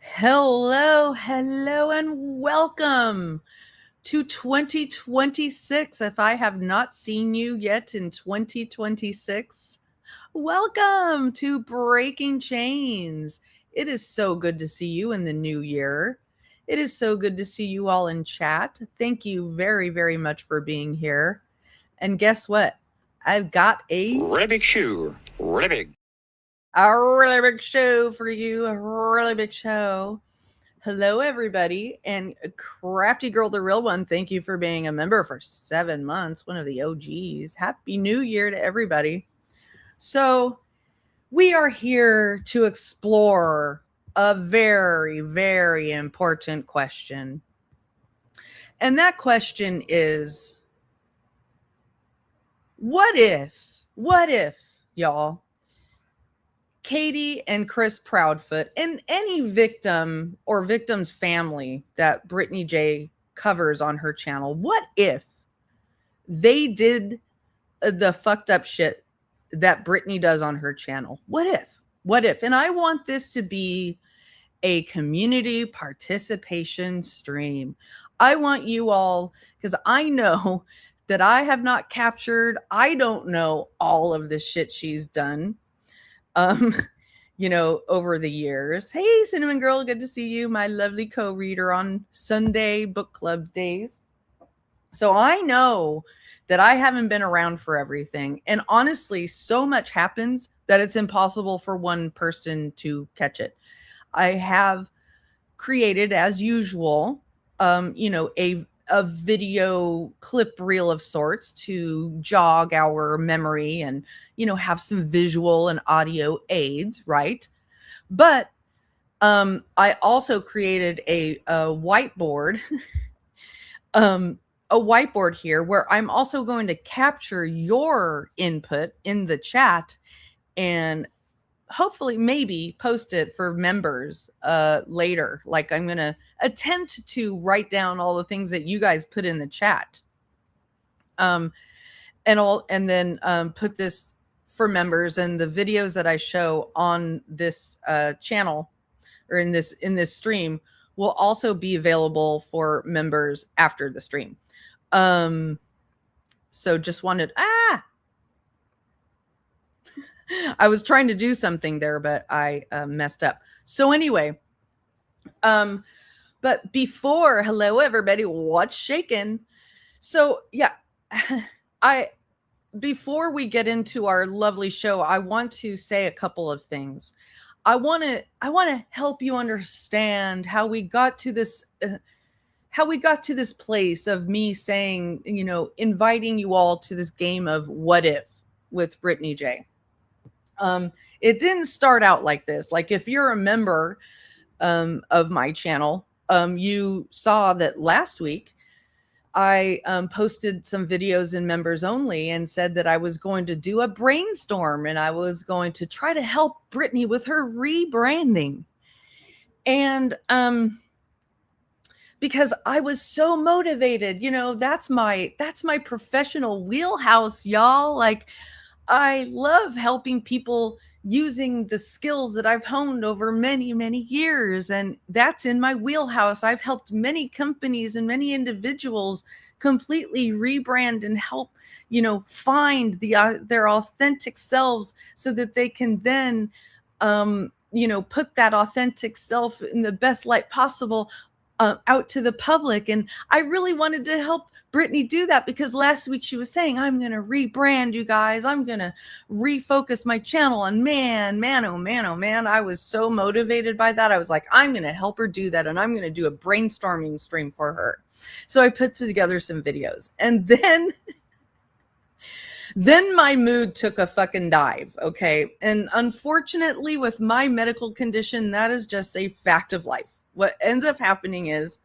Hello, hello, and welcome to 2026. If I have not seen you yet in 2026, welcome to Breaking Chains. It is so good to see you in the new year. It is so good to see you all in chat. Thank you very, very much for being here. And guess what? I've got Really big shoe. Really big. a really big show for you. A really big show. Hello, everybody, and Crafty Girl, the real one. Thank you for being a member for 7 months, one of the OGs. Happy New Year to everybody. So, we are here to explore a very, very important question. And that question is what if, y'all, Katie and Chris Proudfoot and any victim or victim's family that Brittney J covers on her channel, what if they did the fucked up shit that Brittney does on her channel? What if? What if? And I want this to be a community participation stream. I want you all, because I know that I have not captured, I don't know all of the shit she's done. Over the years. Hey, Cinnamon Girl, good to see you, my lovely co-reader on Sunday book club days. So I know that I haven't been around for everything. And honestly, so much happens that it's impossible for one person to catch it. I have created, as usual, a video clip reel of sorts to jog our memory and have some visual and audio aids, right? But I also created a whiteboard a whiteboard here where I'm also going to capture your input in the chat and hopefully maybe post it for members later. Like, I'm going to attempt to write down all the things that you guys put in the chat. And then put this for members, and the videos that I show on this channel or in this stream will also be available for members after the stream. So just wanted I was trying to do something there, but I messed up. So anyway, but before, hello everybody, what's shaking? So yeah, before we get into our lovely show, I want to say a couple of things. I want to help you understand how we got to this place of me saying, inviting you all to this game of what if with Brittney J. It didn't start out like this. Like, if you're a member of my channel, you saw that last week I posted some videos in members only and said that I was going to do a brainstorm and I was going to try to help Brittney with her rebranding. And because I was so motivated, that's my professional wheelhouse, y'all. Like, I love helping people using the skills that I've honed over many, many years. And that's in my wheelhouse. I've helped many companies and many individuals completely rebrand and help, find their authentic selves so that they can then, put that authentic self in the best light possible out to the public. And I really wanted to help Brittney do that because last week she was saying, I'm going to rebrand, you guys. I'm going to refocus my channel. And man, oh man, I was so motivated by that. I was like, I'm going to help her do that. And I'm going to do a brainstorming stream for her. So I put together some videos, and then my mood took a fucking dive. Okay. And unfortunately, with my medical condition, that is just a fact of life. What ends up happening is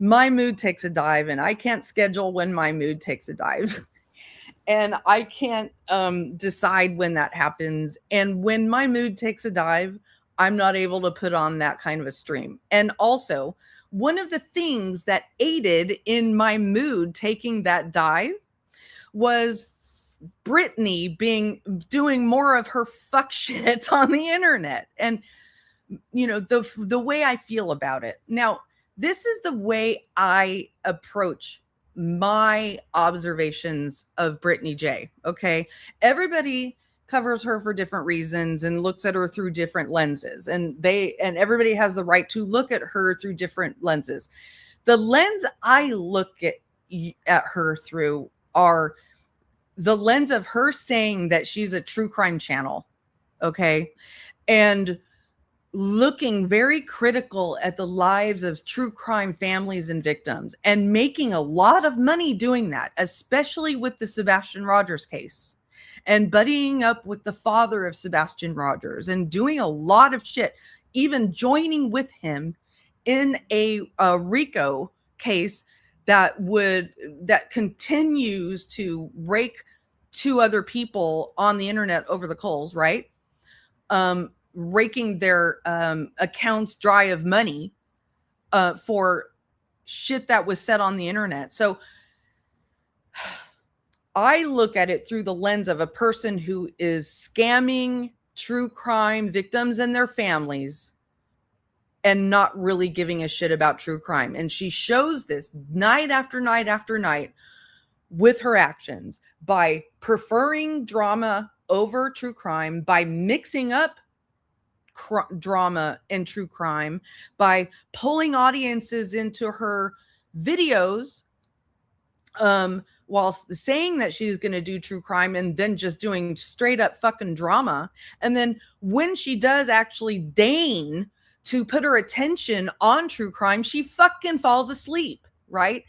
my mood takes a dive, and I can't schedule when my mood takes a dive. And I can't decide when that happens. And when my mood takes a dive, I'm not able to put on that kind of a stream. And also, one of the things that aided in my mood taking that dive was Brittney doing more of her fuck shit on the internet. And the way I feel about it. Now, this is the way I approach my observations of Brittney J. Okay. Everybody covers her for different reasons and looks at her through different lenses. And everybody has the right to look at her through different lenses. The lens I look at her through are the lens of her saying that she's a true crime channel. Okay. And looking very critical at the lives of true crime families and victims and making a lot of money doing that, especially with the Sebastian Rogers case and buddying up with the father of Sebastian Rogers and doing a lot of shit, even joining with him in a RICO case that continues to rake two other people on the internet over the coals, right? Raking their accounts dry of money for shit that was said on the internet. So I look at it through the lens of a person who is scamming true crime victims and their families and not really giving a shit about true crime. And she shows this night after night after night with her actions by preferring drama over true crime, by mixing up drama and true crime, by pulling audiences into her videos while saying that she's going to do true crime and then just doing straight up fucking drama. And then when she does actually deign to put her attention on true crime, she fucking falls asleep, right?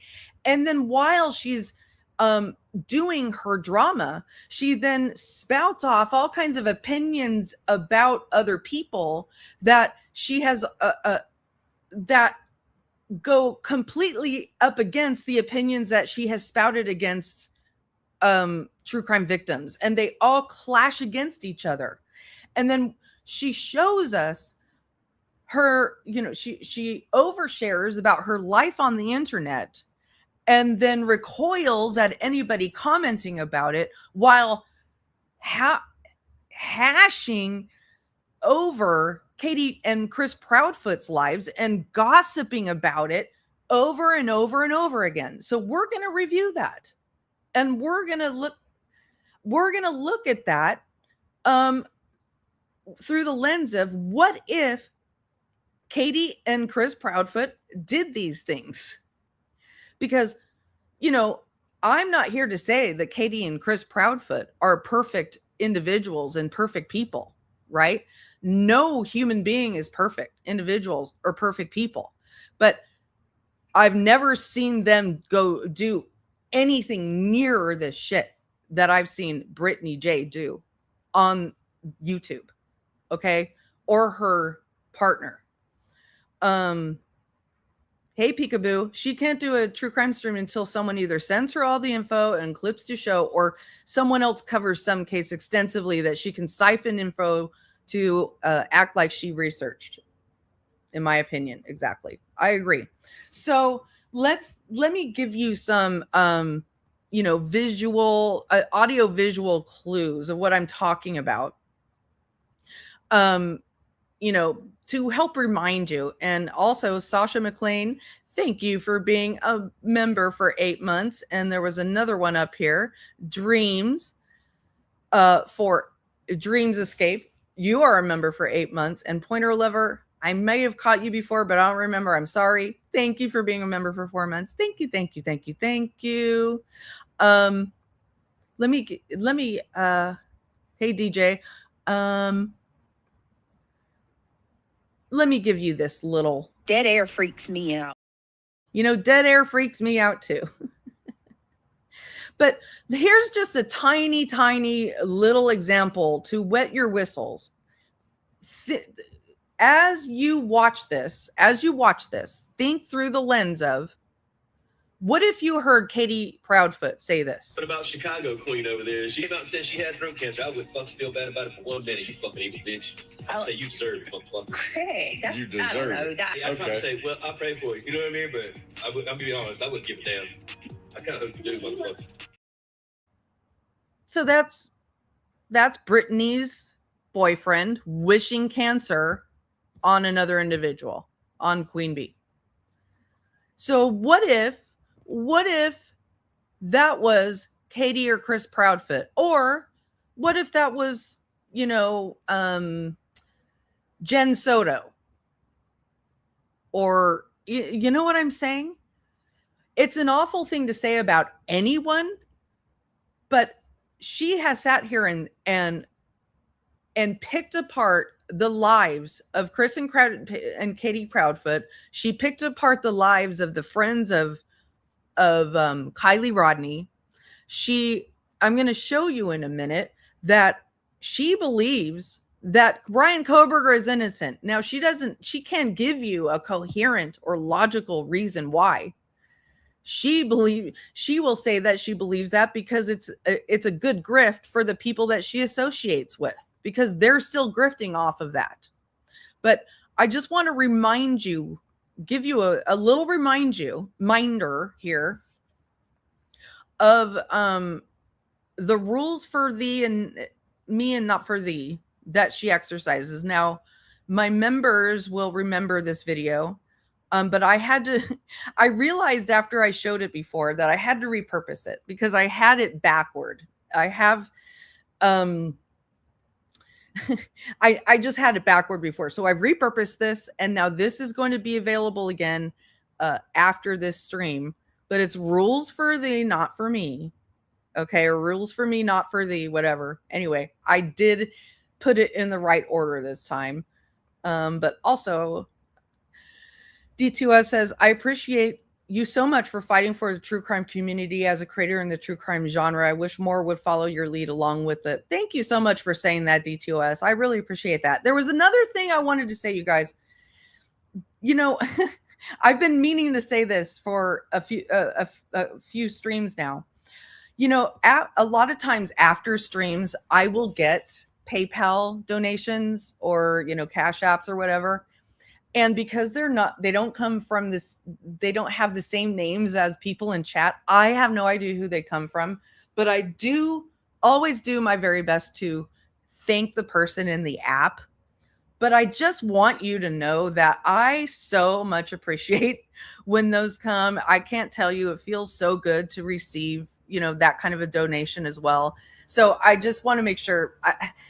And then while she's doing her drama, she then spouts off all kinds of opinions about other people that she has that go completely up against the opinions that she has spouted against true crime victims, and they all clash against each other. And then she shows us her, she overshares about her life on the internet and then recoils at anybody commenting about it while hashing over Katie and Chris Proudfoot's lives and gossiping about it over and over and over again. So we're going to review that, and we're going to look at that through the lens of what if Katie and Chris Proudfoot did these things. Because, I'm not here to say that Katie and Chris Proudfoot are perfect individuals and perfect people, right? No human being is perfect. Individuals are perfect people. But I've never seen them go do anything near this shit that I've seen Brittney J do on YouTube, okay? Or her partner. Hey, Peekaboo, she can't do a true crime stream until someone either sends her all the info and clips to show, or someone else covers some case extensively that she can siphon info to act like she researched, in my opinion. Exactly. I agree. So let me give you some, visual, audio visual clues of what I'm talking about. To help remind you. And also, Sasha McLean, thank you for being a member for 8 months. And there was another one up here, Dreams, for Dreams Escape. You are a member for 8 months. And Pointer Lover, I may have caught you before, but I don't remember. I'm sorry. Thank you for being a member for 4 months. Thank you, thank you, thank you, thank you. Let me, hey, DJ, let me give you this little. Dead air freaks me out. Dead air freaks me out too. But here's just a tiny, tiny little example to wet your whistles. As you watch this, think through the lens of, what if you heard Katie Proudfoot say this? What about Chicago Queen over there? She came out and said she had throat cancer. I wouldn't fucking feel bad about it for 1 minute, you fucking evil bitch. I'd say you deserve it, motherfucker. Craig, You deserve it. I'd probably say, well, I pray for you. You know what I mean? But I'm going to be honest, I wouldn't give a damn. I kind of hope you do, motherfucker. So that's Brittany's boyfriend wishing cancer on another individual, on Queen Bee. So what if that was Katie or Chris Proudfoot? Or what if that was, Jen Soto? Or, you know what I'm saying? It's an awful thing to say about anyone, but she has sat here and picked apart the lives of Chris and Katie Proudfoot. She picked apart the lives of the friends of Kylie Rodney. I'm going to show you in a minute that she believes that Brian Koberger is innocent. Now she can't give you a coherent or logical reason why. She will say that she believes that because it's a good grift for the people that she associates with, because they're still grifting off of that. But I just want to give you a little reminder here of the rules for thee and me and not for thee that she exercises. Now, my members will remember this video. But I realized after I showed it before that I had to repurpose it because I had it backward. I have, I just had it backward before. So I've repurposed this, and now this is going to be available again after this stream, but it's rules for thee, not for me. Okay. Or rules for me, not for thee, whatever. Anyway, I did put it in the right order this time. But also, D2S says, I appreciate you so much for fighting for the true crime community as a creator in the true crime genre. I wish more would follow your lead along with it. Thank you so much for saying that, D2S. I really appreciate that. There was another thing I wanted to say, you guys. I've been meaning to say this for a few streams now. A lot of times after streams, I will get PayPal donations or, Cash Apps or whatever. And because they don't come from this, they don't have the same names as people in chat. I have no idea who they come from, but I do always do my very best to thank the person in the app. But I just want you to know that I so much appreciate when those come. I can't tell you, it feels so good to receive, that kind of a donation as well. So I just want to make sure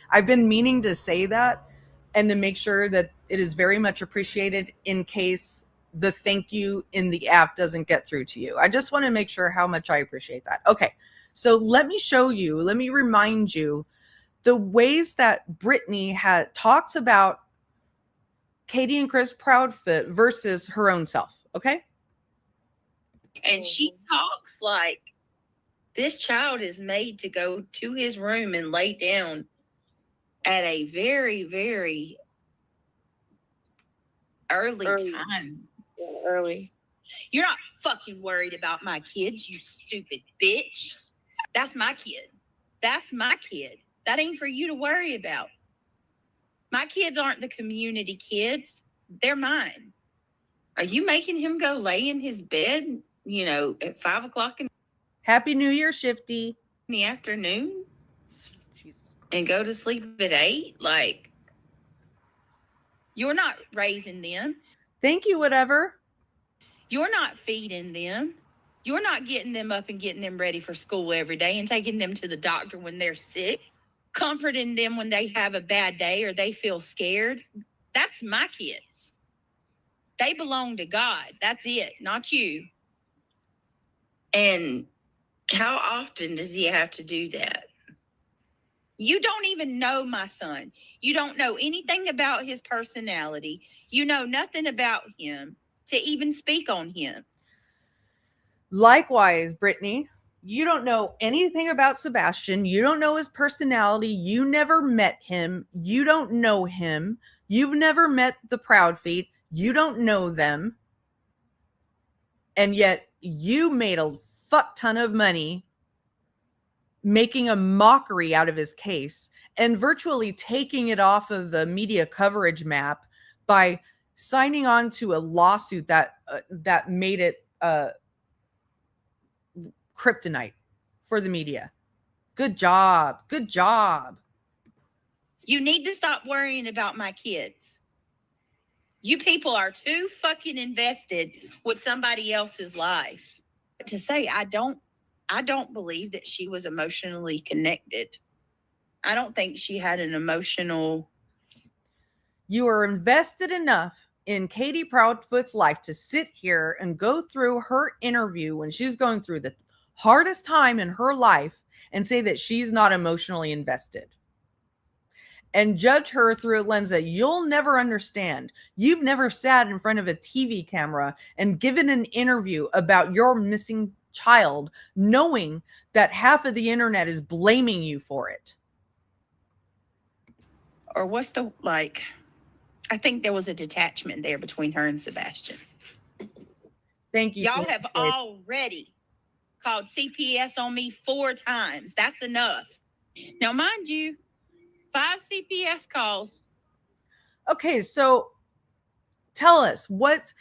I've been meaning to say that, and to make sure that it is very much appreciated in case the thank you in the app doesn't get through to you. I just want to make sure how much I appreciate that. Okay, so let me remind you the ways that Brittney talks about Katie and Chris Proudfoot versus her own self, okay? And she talks like this child is made to go to his room and lay down at a very, very early time. Yeah, early. You're not fucking worried about my kids, you stupid bitch. That's my kid. That's my kid. That ain't for you to worry about. My kids aren't the community kids. They're mine. Are you making him go lay in his bed, at 5 o'clock in Happy New Year, Shifty. the afternoon? Jesus Christ. And go to sleep at 8? Like, you're not raising them. Thank you, whatever. You're not feeding them. You're not getting them up and getting them ready for school every day and taking them to the doctor when they're sick, comforting them when they have a bad day or they feel scared. That's my kids. They belong to God. That's it, not you. And how often does he have to do that? You don't even know my son. You don't know anything about his personality. You know nothing about him to even speak on him. Likewise, Brittney, you don't know anything about Sebastian. You don't know his personality. You never met him. You don't know him. You've never met the Proudfeet. You don't know them. And yet you made a fuck ton of money making a mockery out of his case and virtually taking it off of the media coverage map by signing on to a lawsuit that made it kryptonite for the media. Good job. Good job. You need to stop worrying about my kids. You people are too fucking invested with somebody else's life. To say I don't believe that she was emotionally connected. I don't think she had an emotional. You are invested enough in Katie Proudfoot's life to sit here and go through her interview when she's going through the hardest time in her life and say that she's not emotionally invested and judge her through a lens that you'll never understand. You've never sat in front of a TV camera and given an interview about your missing child, knowing that half of the internet is blaming you for it. Or what's the, like, I think there was a detachment there between her and Sebastian. Thank you. Y'all have already called CPS on me 4 times. That's enough. Now, mind you, 5 CPS calls. Okay, so tell us what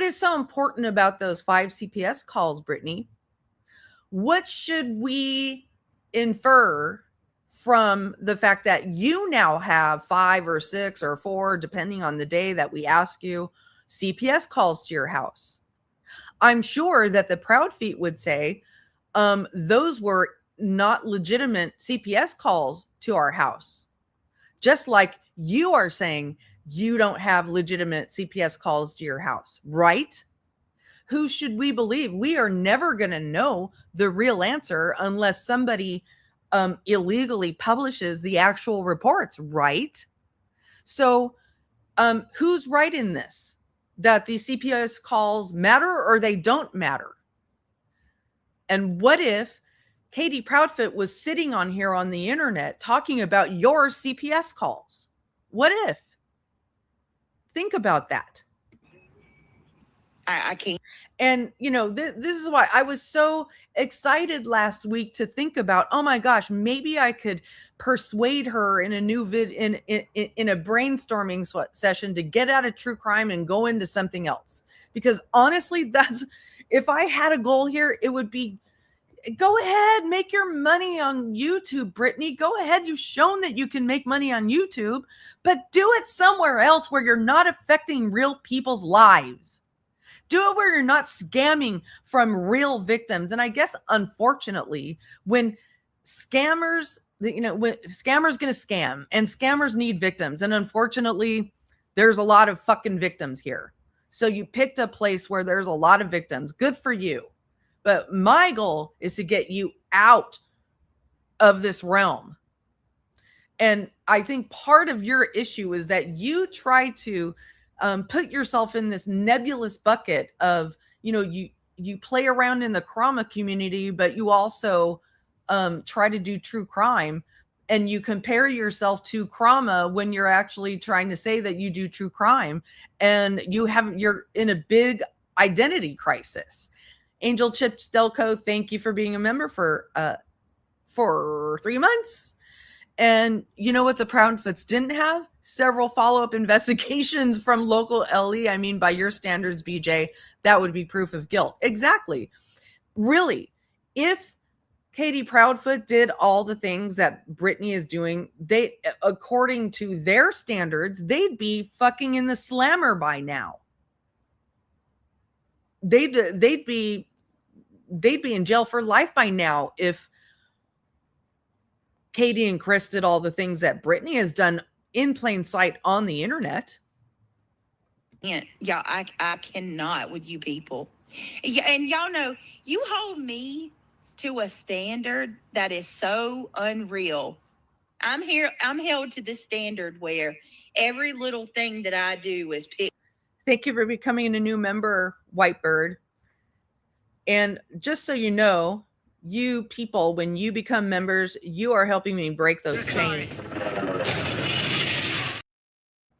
is so important about those 5 CPS calls, Brittney? What should we infer from the fact that you now have 5 or 6 or 4, depending on the day that we ask you, CPS calls to your house? I'm sure that the Proudfeet would say those were not legitimate CPS calls to our house. Just like you are saying you don't have legitimate CPS calls to your house, right? Who should we believe? We are never going to know the real answer unless somebody illegally publishes the actual reports, right? So who's right in this? That the CPS calls matter or they don't matter? And what if Katie Proudfoot was sitting on here on the internet talking about your CPS calls? What if? Think about that. I can't. And, you know, this is why I was so excited last week to think about, oh my gosh, maybe I could persuade her in a new in a brainstorming session to get out of true crime and go into something else. Because honestly, that's, if I had a goal here, it would be, go ahead, make your money on YouTube, Brittney. Go ahead. You've shown that you can make money on YouTube, but do it somewhere else where you're not affecting real people's lives. Do it where you're not scamming from real victims. And I guess, unfortunately, when scammers, when scammers going to scam and scammers need victims. And unfortunately, there's a lot of fucking victims here. So you picked a place where there's a lot of victims. Good for you. But my goal is to get you out of this realm. And I think part of your issue is that you try to put yourself in this nebulous bucket of, you play around in the Crama community, but you also try to do true crime, and you compare yourself to Crama when you're actually trying to say that you do true crime, and you're in a big identity crisis. Angel Chips Delco, thank you for being a member for 3 months. And you know what the Proudfoots didn't have? Several follow-up investigations from local LE. I mean, by your standards, BJ, that would be proof of guilt. Exactly. Really, if Katie Proudfoot did all the things that Brittney is doing, they, according to their standards, they'd be fucking in the slammer by now. They'd be in jail for life by now if Katie and Chris did all the things that Brittney has done in plain sight on the internet. Yeah, I cannot with you people. Yeah, and y'all know you hold me to a standard that is so unreal. I'm held to this standard where every little thing that I do is picked. Thank you for becoming a new member, Whitebird. And just so you know, you people, when you become members, you are helping me break those chains.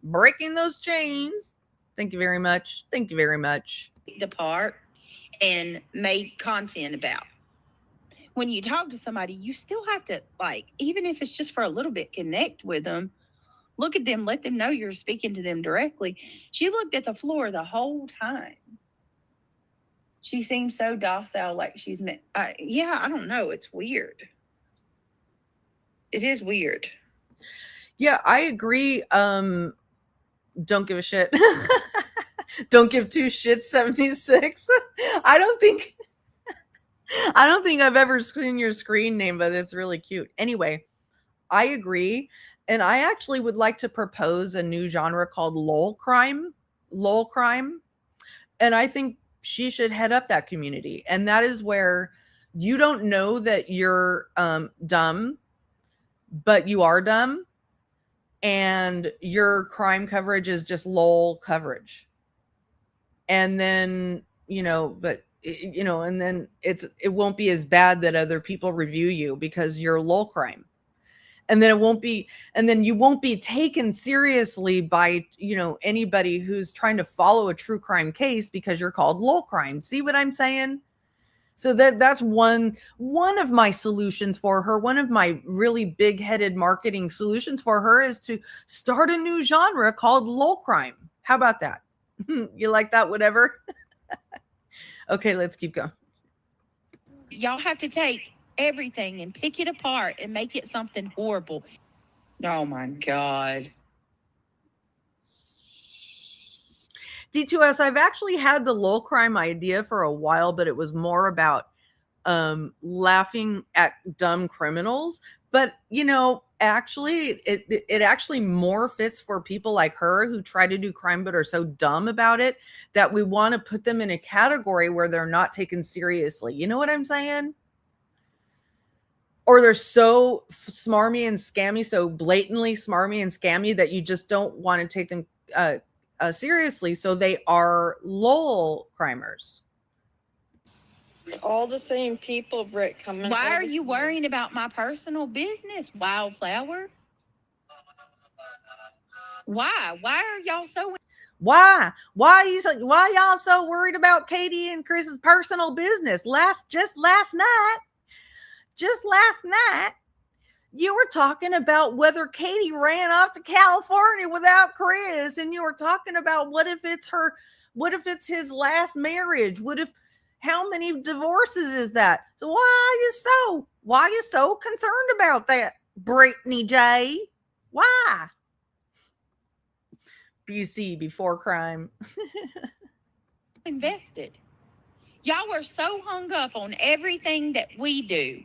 Breaking those chains. Thank you very much. Thank you very much. Apart and made content about. When you talk to somebody, you still have to, like, even if it's just for a little bit, connect with them. Look at them. Let them know you're speaking to them directly. She looked at the floor the whole time. She seems so docile, like she's meant. Yeah, I don't know. It's weird. It is weird. Yeah, I agree. don't give a shit. Don't give two shits 76. I don't think I've ever seen your screen name, but it's really cute. Anyway, I agree. And I actually would like to propose a new genre called lol crime. Lol crime. And I think she should head up that community. And that is where you don't know that you're dumb, but you are dumb. And your crime coverage is just lol coverage. And then, but and then it won't be as bad that other people review you because you're lol crime. And then you won't be taken seriously by, anybody who's trying to follow a true crime case because you're called lol crime. See what I'm saying? So that's one of my solutions for her. One of my really big-headed marketing solutions for her is to start a new genre called lol crime. How about that? You like that? Whatever. Okay, let's keep going. Y'all have to take everything and pick it apart and make it something horrible. Oh my God. D2S, I've actually had the lol crime idea for a while, but it was more about laughing at dumb criminals. But, actually, it actually more fits for people like her who try to do crime but are so dumb about it that we want to put them in a category where they're not taken seriously. You know what I'm saying? Or they're so smarmy and scammy, so blatantly smarmy and scammy that you just don't want to take them seriously. So they are lol crimers. All the same people, Britt, coming. Why are you worrying about my personal business, Wildflower? Why? Why are y'all so... Why y'all so worried about Katie and Chris's personal business? Just last night, you were talking about whether Katie ran off to California without Chris, and you were talking about what if it's his last marriage? How many divorces is that? So why are you so concerned about that, Brittney J? Why? BC, before crime. invested? Y'all are so hung up on everything that we do.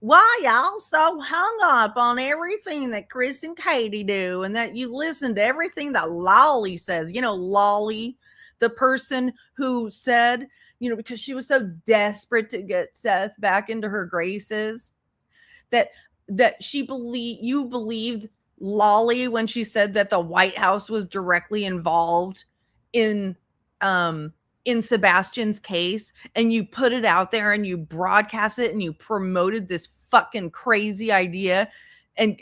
Why y'all so hung up on everything that Chris and Katie do, and that you listen to everything that Lolly says? Lolly, the person who said, because she was so desperate to get Seth back into her graces, that you believed Lolly when she said that the White House was directly involved in Sebastian's case, and you put it out there and you broadcast it and you promoted this fucking crazy idea and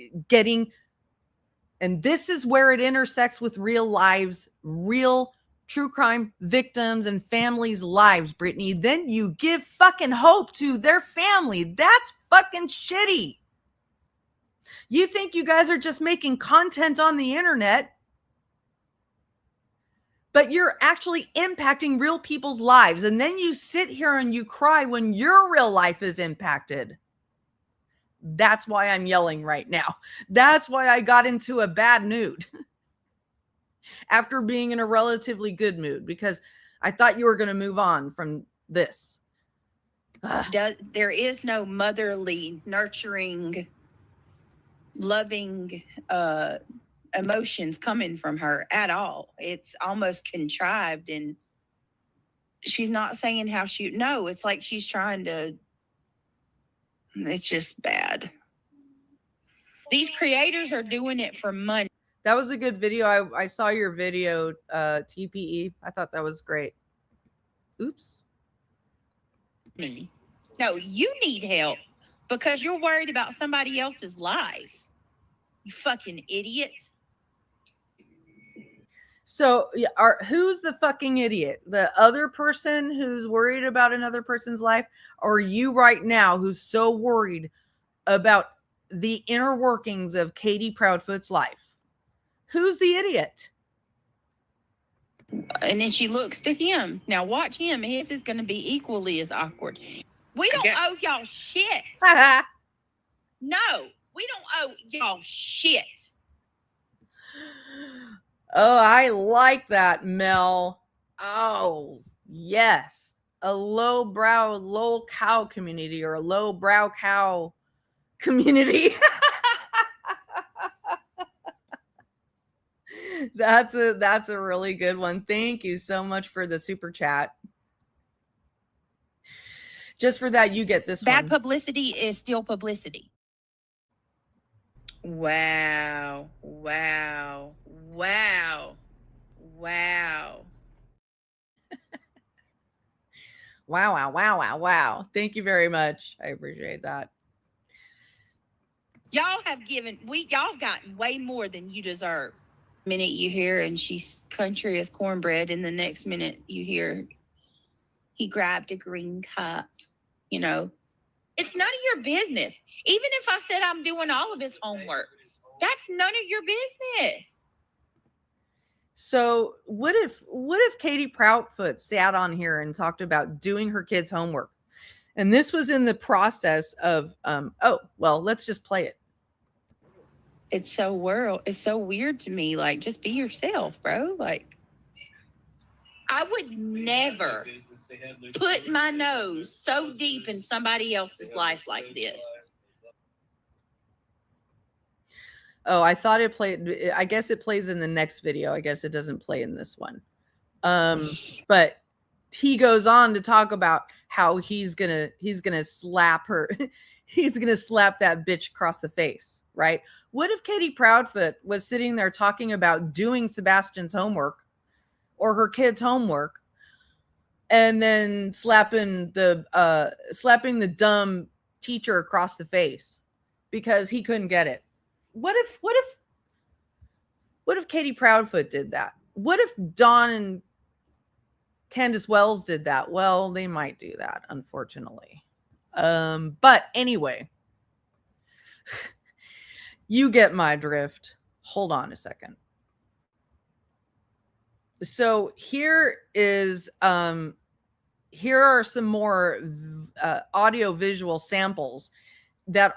this is where it intersects with real lives, real true crime victims and families' lives, Brittney. Then you give fucking hope to their family. That's fucking shitty. You think you guys are just making content on the internet, but you're actually impacting real people's lives. And then you sit here and you cry when your real life is impacted. That's why I'm yelling right now. That's why I got into a bad mood after being in a relatively good mood, because I thought you were going to move on from this. There is no motherly, nurturing, loving emotions coming from her at all. It's almost contrived, and she's not saying how it's like she's trying to, it's just bad. These creators are doing it for money. That was a good video. I saw your video, TPE. I thought that was great. Oops. No, you need help because you're worried about somebody else's life. You fucking idiot. So, who's the fucking idiot? The other person who's worried about another person's life, or you right now who's so worried about the inner workings of Katie Proudfoot's life? Who's the idiot? And then she looks to him. Now watch him. His is going to be equally as awkward. We don't owe y'all shit. No, we don't owe y'all shit. Oh, I like that, Mel. Oh, yes. A lowbrow, low cow community, or a lowbrow cow community. That's a really good one. Thank you so much for the super chat. Just for that, you get this Bad one. publicity is still publicity. Wow. Wow. Wow. Wow. Wow, wow, wow, wow, wow. Thank you very much. I appreciate that. Y'all have gotten way more than you deserve. Minute you hear and she's country as cornbread, and the next minute you hear he grabbed a green cup. You know, it's none of your business. Even if I said I'm doing all of his homework, that's none of your business. So what if Katie Proudfoot sat on here and talked about doing her kids' homework? And this was in the process of let's just play it. It's so weird to me. Like, just be yourself, bro. Like, I would never put my nose so deep in somebody else's life like this. Oh, I thought it played. I guess it plays in the next video. I guess it doesn't play in this one. But he goes on to talk about how he's gonna slap her. He's gonna slap that bitch across the face, right? What if Katie Proudfoot was sitting there talking about doing Sebastian's homework or her kid's homework, and then slapping the dumb teacher across the face because he couldn't get it? What if Katie Proudfoot did that? What if Dawn and Candace Wells did that? Well, they might do that, unfortunately. But anyway, you get my drift. Hold on a second. So here are some more audio visual samples that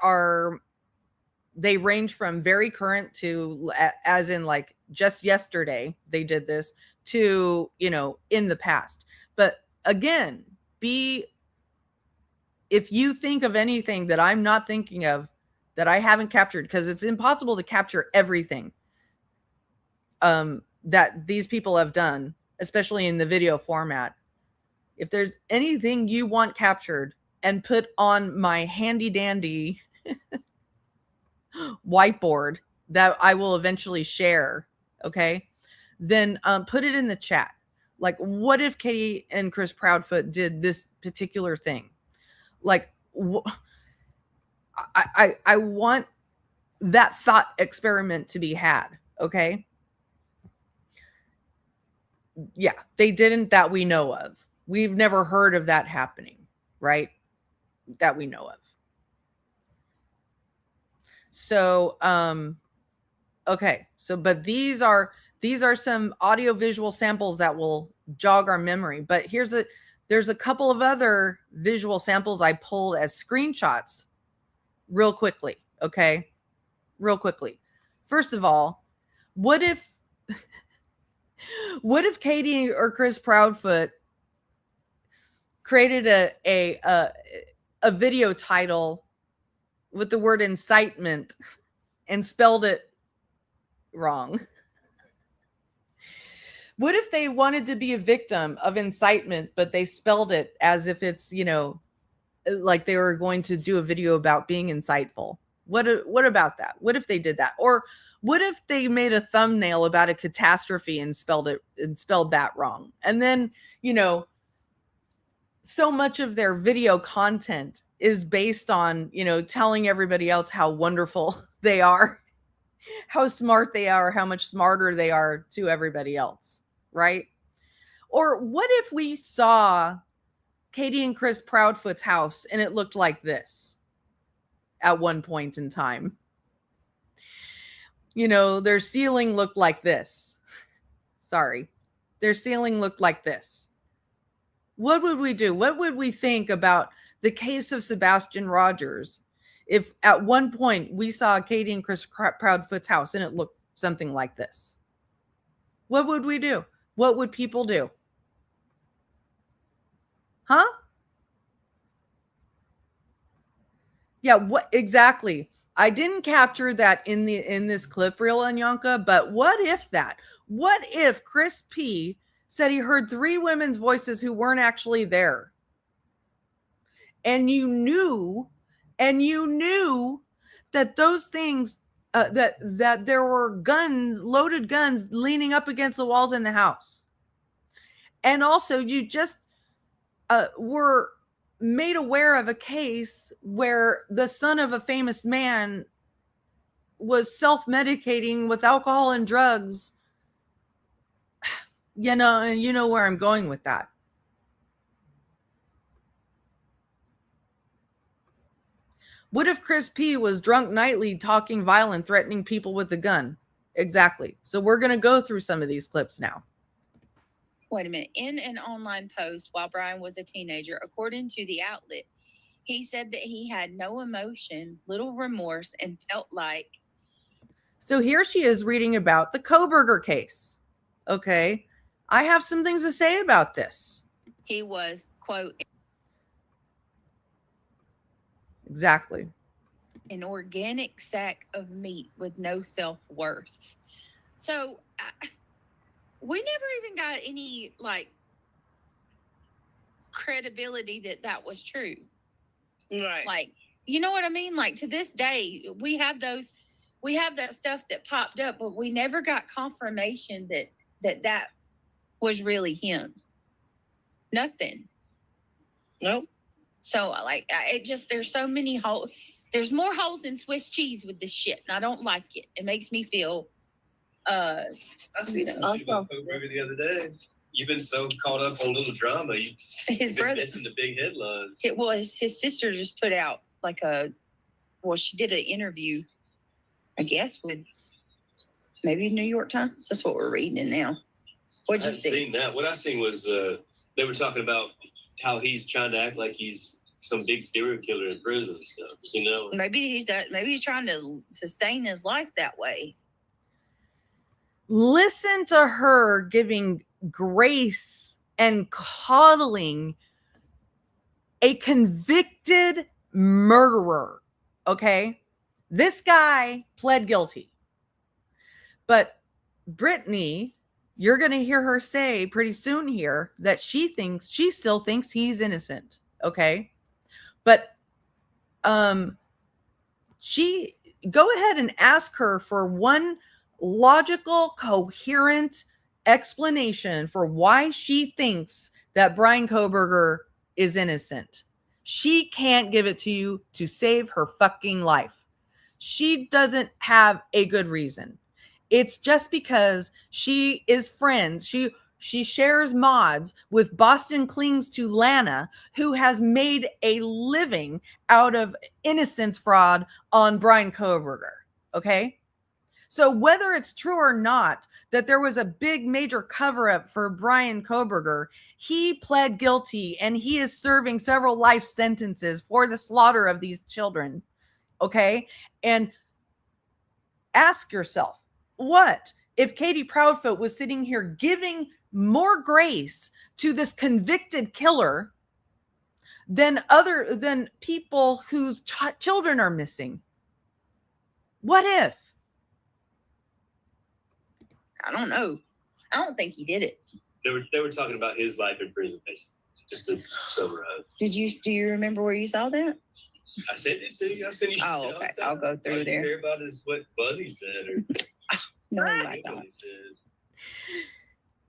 they range from very current to, as in like just yesterday they did this, to, in the past. But again, if you think of anything that I'm not thinking of, that I haven't captured, because it's impossible to capture everything that these people have done, especially in the video format. If there's anything you want captured and put on my handy dandy whiteboard that I will eventually share, okay, then put it in the chat. Like, what if Katie and Chris Proudfoot did this particular thing? Like, I want that thought experiment to be had, okay? Yeah, they didn't, that we know of. We've never heard of that happening, right? That we know of. So, okay. So, but these are some audio visual samples that will jog our memory. But there's a couple of other visual samples I pulled as screenshots real quickly. Okay. Real quickly. First of all, what if Katie or Chris Proudfoot created a video title with the word incitement and spelled it wrong? What if they wanted to be a victim of incitement, but they spelled it as if it's, like they were going to do a video about being insightful? What about that? What if they did that? Or what if they made a thumbnail about a catastrophe and spelled that wrong? And then, so much of their video content is based on, telling everybody else how wonderful they are, how smart they are, how much smarter they are to everybody else, right? Or what if we saw Katie and Chris Proudfoot's house and it looked like this at one point in time? Their ceiling looked like this. Sorry. Their ceiling looked like this. What would we do? What would we think about the case of Sebastian Rogers if at one point we saw Katie and Chris Proudfoot's house and it looked something like this? What would we do? What would people do? Huh? Yeah, what exactly? I didn't capture that in this clip reel, Anyanka, but what if that? What if Chris P said he heard 3 women's voices who weren't actually there? And you knew that those things that there were guns, loaded guns leaning up against the walls in the house. And also you just were made aware of a case where the son of a famous man was self-medicating with alcohol and drugs. And you know where I'm going with that. What if Chris P was drunk nightly, talking violent, threatening people with a gun? Exactly. So we're going to go through some of these clips now. Wait a minute. In an online post while Brian was a teenager, according to the outlet, he said that he had no emotion, little remorse, and felt like. So here she is reading about the Kohberger case. Okay. I have some things to say about this. He was, quote, exactly, an organic sack of meat with no self-worth. So we never even got any credibility that was true. Right. You know what I mean? To this day, we have that stuff that popped up, but we never got confirmation that was really him. Nothing. Nope. So there's so many holes. There's more holes than Swiss cheese with this shit, and I don't like it. It makes me feel. I seen some shit about Kohberger the other day. You've been so caught up on little drama, His brother missing the big headlines. It was his sister just put out she did an interview, I guess, with maybe New York Times. That's what we're reading in now. What'd you think? Seen that. What I seen was they were talking about how he's trying to act like he's some big serial killer in prison and stuff. You know, maybe he's trying to sustain his life that way. Listen to her giving grace and coddling a convicted murderer. Okay, this guy pled guilty, but Brittney, you're going to hear her say pretty soon here that she still thinks he's innocent. Okay. But she go ahead and ask her for one logical, coherent explanation for why she thinks that Brian Kohberger is innocent. She can't give it to you to save her fucking life. She doesn't have a good reason. It's just because she is friends. She shares mods with Boston Clings to Lana, who has made a living out of innocence fraud on Brian Kohberger. Okay? So whether it's true or not that there was a big major cover-up for Brian Kohberger, he pled guilty and he is serving several life sentences for the slaughter of these children. Okay? And ask yourself, what if Katie Proudfoot was sitting here giving more grace to this convicted killer than people whose children are missing? What if? I don't know. I don't think he did it. They were talking about his life in prison, basically. Just to summarize. Do you remember where you saw that? I sent it to you. I sent you. Oh, okay. I'll go through there. Hear about what Buzzy said, or no, I don't.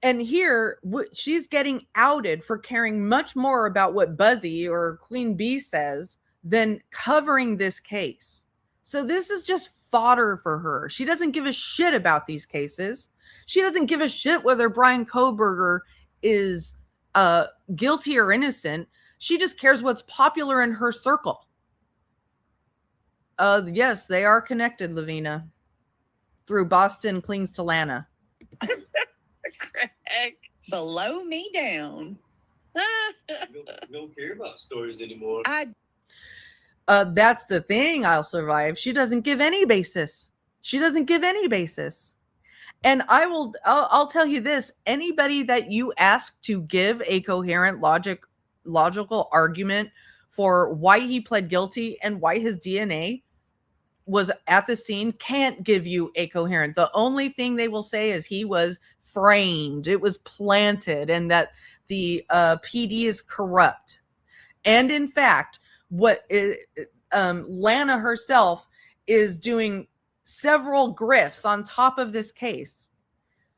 And here, she's getting outed for caring much more about what Buzzy or Queen Bee says than covering this case. So this is just fodder for her. She doesn't give a shit about these cases. She doesn't give a shit whether Brian Kohberger is guilty or innocent. She just cares what's popular in her circle. Yes, they are connected, Lavina, through Boston Clings to Lana. Below me down. We don't care about stories anymore. That's the thing. I'll survive. She doesn't give any basis. And I'll tell you this, anybody that you ask to give a coherent logical argument for why he pled guilty and why his DNA was at the scene can't give you a coherent. The only thing they will say is he was framed, it was planted, and that the PD is corrupt. And in fact, Lana herself is doing several grifts on top of this case.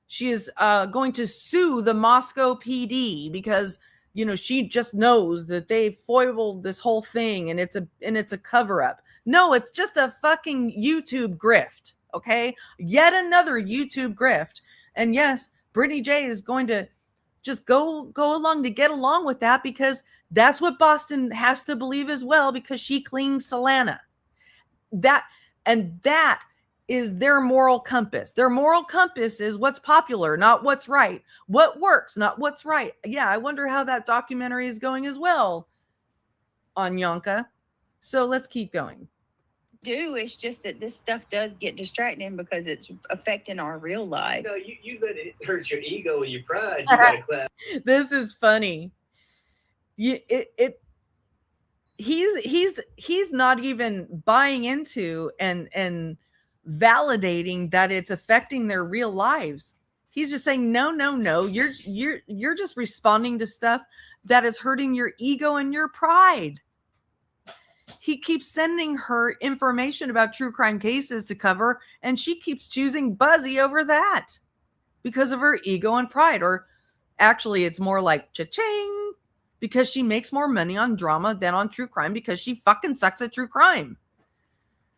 She is going to sue the Moscow PD because, you know, she just knows that they foiled this whole thing and it's a cover up. No, it's just a fucking YouTube grift. Okay. Yet another YouTube grift. And yes, Brittney J is going to just go along to get along with that because that's what Boston has to believe as well, because she clings to Lana. That is their moral compass. Their moral compass is what's popular, not what's right. What works, not what's right. Yeah, I wonder how that documentary is going as well on Yonka. So let's keep going. It's just that this stuff does get distracting because it's affecting our real life. No, you let it hurt your ego and your pride. You gotta clap. This is funny. He's not even buying into and validating that it's affecting their real lives. He's just saying, no, you're just responding to stuff that is hurting your ego and your pride. He keeps sending her information about true crime cases to cover, and she keeps choosing Buzzy over that because of her ego and pride. Or actually, it's more like cha-ching, because she makes more money on drama than on true crime because she fucking sucks at true crime.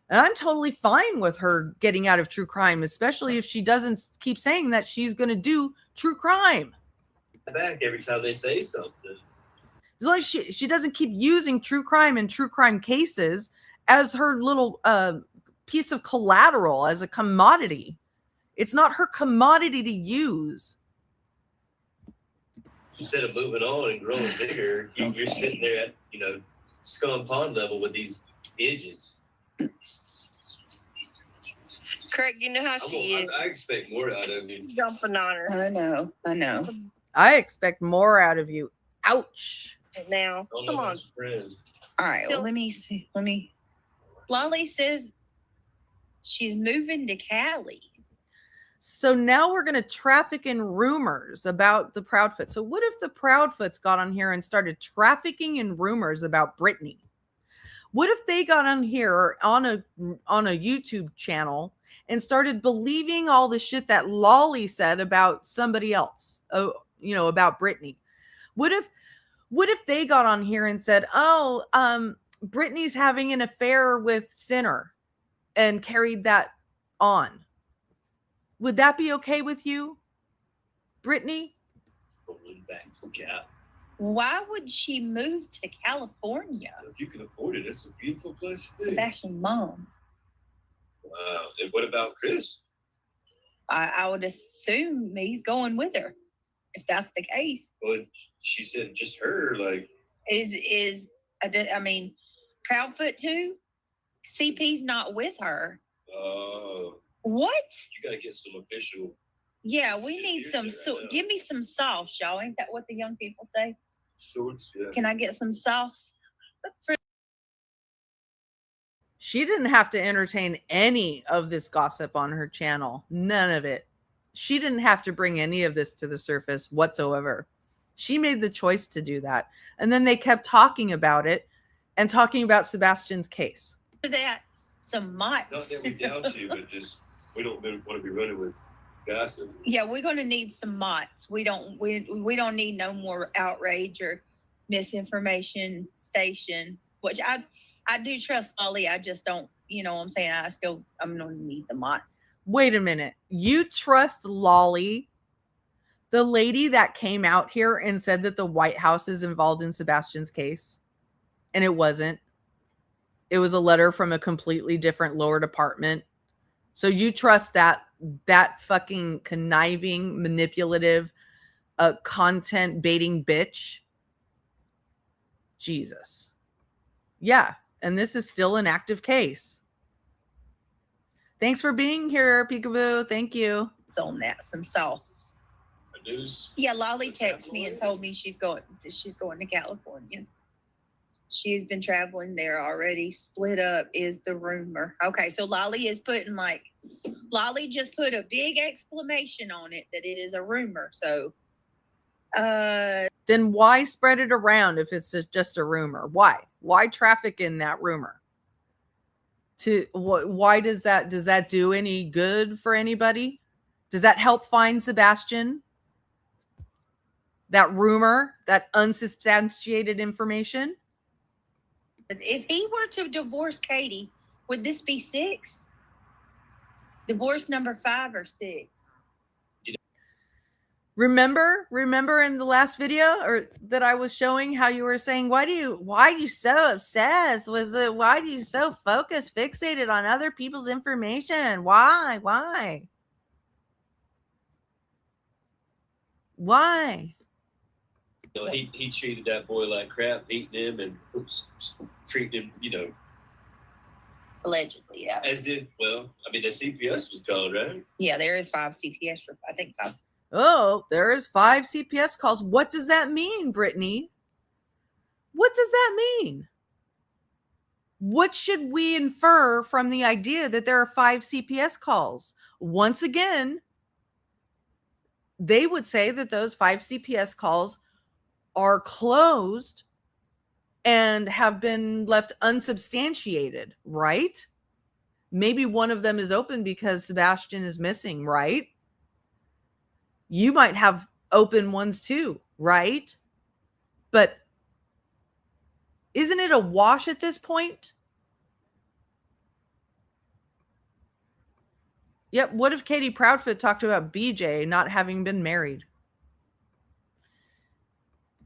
And I'm totally fine with her getting out of true crime, especially if she doesn't keep saying that she's going to do true crime. Back every time they say something. As long as she doesn't keep using true crime and true crime cases as her little piece of collateral, as a commodity. It's not her commodity to use. Instead of moving on and growing bigger, you're sitting there at, scum pond level with these pigeons. Craig, you know how she is. I expect more out of you. Jumping on her. I know. I expect more out of you. Ouch. Now, come on. All right, well, let me see. Lolly says she's moving to Cali. So now we're going to traffic in rumors about the Proudfoot. So what if the Proudfoots got on here and started trafficking in rumors about Brittney? What if they got on here on a YouTube channel and started believing all the shit that Lolly said about somebody else, about Brittney? What if they got on here and said, Brittney's having an affair with Sinner and carried that on? Would that be okay with you, Brittney? Why would she move to California? If you can afford it, it's a beautiful place. Sebastian's mom. Wow. And what about Chris? I would assume he's going with her, if that's the case. Well, she said just her, like. Proudfoot too? CP's not with her. What? You gotta get some official. Yeah, we need some. Give me some sauce, y'all. Ain't that what the young people say? Swords, yeah. Can I get some sauce? She didn't have to entertain any of this gossip on her channel. None of it. She didn't have to bring any of this to the surface whatsoever. She made the choice to do that. And then they kept talking about it and talking about Sebastian's case. That some might. Not that we doubt you, but just we don't want to be running with gossip. Yeah, we're going to need some mots. We don't need no more outrage or misinformation station, which I do trust Lolly. I just don't, what I'm saying, I'm going to need the mot. Wait a minute. You trust Lolly, the lady that came out here and said that the White House is involved in Sebastian's case? And it wasn't. It was a letter from a completely different lower department. So you trust that fucking conniving, manipulative, content baiting bitch? Jesus. Yeah. And this is still an active case. Thanks for being here, Peekaboo. Thank you. on that, some sauce. News. Yeah, Lolly texted me and told me she's going to California. She's been traveling there already. Split up is the rumor. Okay, so Lolly is putting Lolly just put a big exclamation on it that it is a rumor. So then why spread it around if it's just a rumor? Why traffic in that rumor? Why does that do any good for anybody? Does that help find Sebastian? That rumor, that unsubstantiated information? But if he were to divorce Katie, would this be 6? Divorce number 5 or 6? Remember in the last video or that I was showing how you were saying, why are you so obsessed? Why are you so focused, fixated on other people's information? Why? You know, he treated that boy like crap, beating him and treating him, you know, Allegedly, yeah. as if, well, I mean, the CPS was called, right? Yeah, there is 5 CPS. I think 5. Oh, there is 5 CPS calls. What does that mean, Brittney? What does that mean? What should we infer from the idea that there are 5 CPS calls? Once again, they would say that those 5 CPS calls are closed and have been left unsubstantiated, right? Maybe one of them is open because Sebastian is missing, right? You might have open ones too, right? But isn't it a wash at this point? Yep. What if Katie Proudfoot talked about BJ not having been married?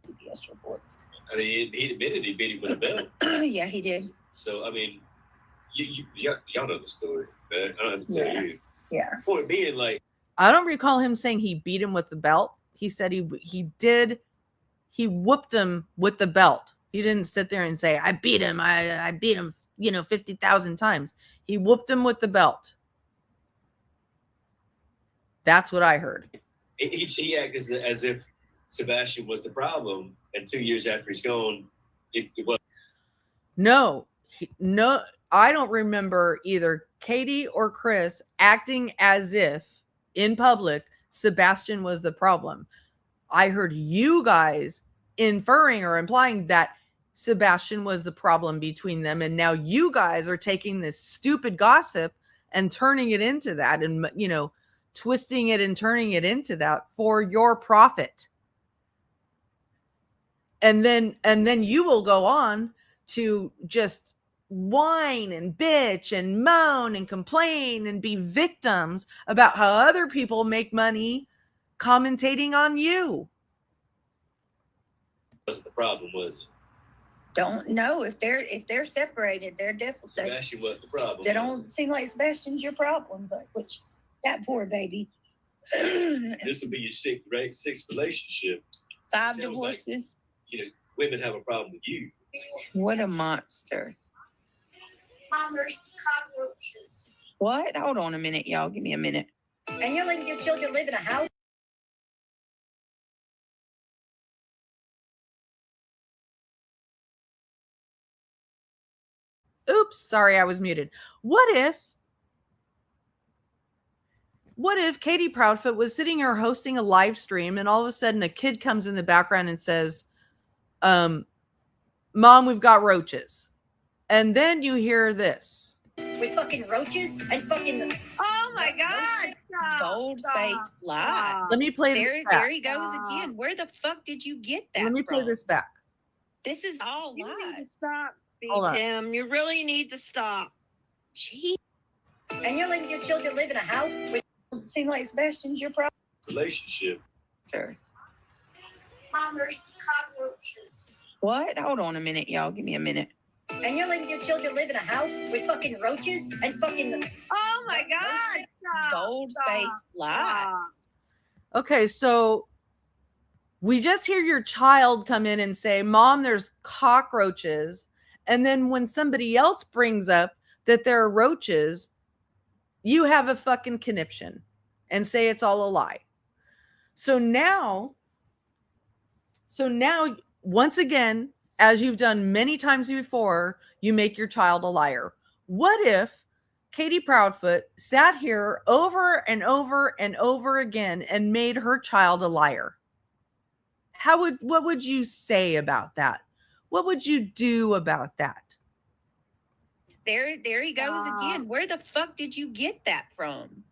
CPS reports. I mean, he admitted he beat him with a belt. Yeah, he did. So, I mean, y'all know the story. I don't have to tell you. Yeah. Point being, like, I don't recall him saying he beat him with the belt. He said he whooped him with the belt. He didn't sit there and say, I beat him. I beat him, 50,000 times. He whooped him with the belt. That's what I heard. he acted as if Sebastian was the problem, and 2 years after he's gone, it was. No, I don't remember either Katie or Chris acting as if in public Sebastian was the problem. I heard you guys inferring or implying that Sebastian was the problem between them, and now you guys are taking this stupid gossip and turning it into that, and twisting it and turning it into that for your profit. And then you will go on to just whine and bitch and moan and complain and be victims about how other people make money commentating on you. Wasn't the problem, was it? Don't know if they're separated. They're definitely. Sebastian wasn't the problem. They don't seem like Sebastian's your problem, but that poor baby. This will be your sixth relationship. 5 Sounds divorces. Like, women have a problem with you. What a monster. Mom, there's cockroaches. What? Hold on a minute, y'all. Give me a minute. And you're letting your children live in a house? Oops, sorry, I was muted. What if Katie Proudfoot was sitting here hosting a live stream and all of a sudden a kid comes in the background and says, Mom, we've got roaches. And then you hear this. With fucking roaches and fucking... Oh my God. Bold-faced lie. Let me play this back. There he goes again. Where the fuck did you get that Let me play from? this back. This is all You need lies. to stop, Hold on. Tim. You really need to stop. Gee. And you're letting your children live in a house with... Seem like Sebastian's your problem. Relationship. Sir. Mom, there's cockroaches. What? Hold on a minute, y'all. Give me a minute. And you're letting your children live in a house with fucking roaches and fucking... Oh my God. Stop. Bold-faced lie. Okay, so we just hear your child come in and say, Mom, there's cockroaches. And then when somebody else brings up that there are roaches, you have a fucking conniption. and say it's all a lie. So now, once again, as you've done many times before, you make your child a liar. What if Katie Proudfoot sat here over and over and over again and made her child a liar? What would you say about that? What would you do about that? There he goes again. Where the fuck did you get that from?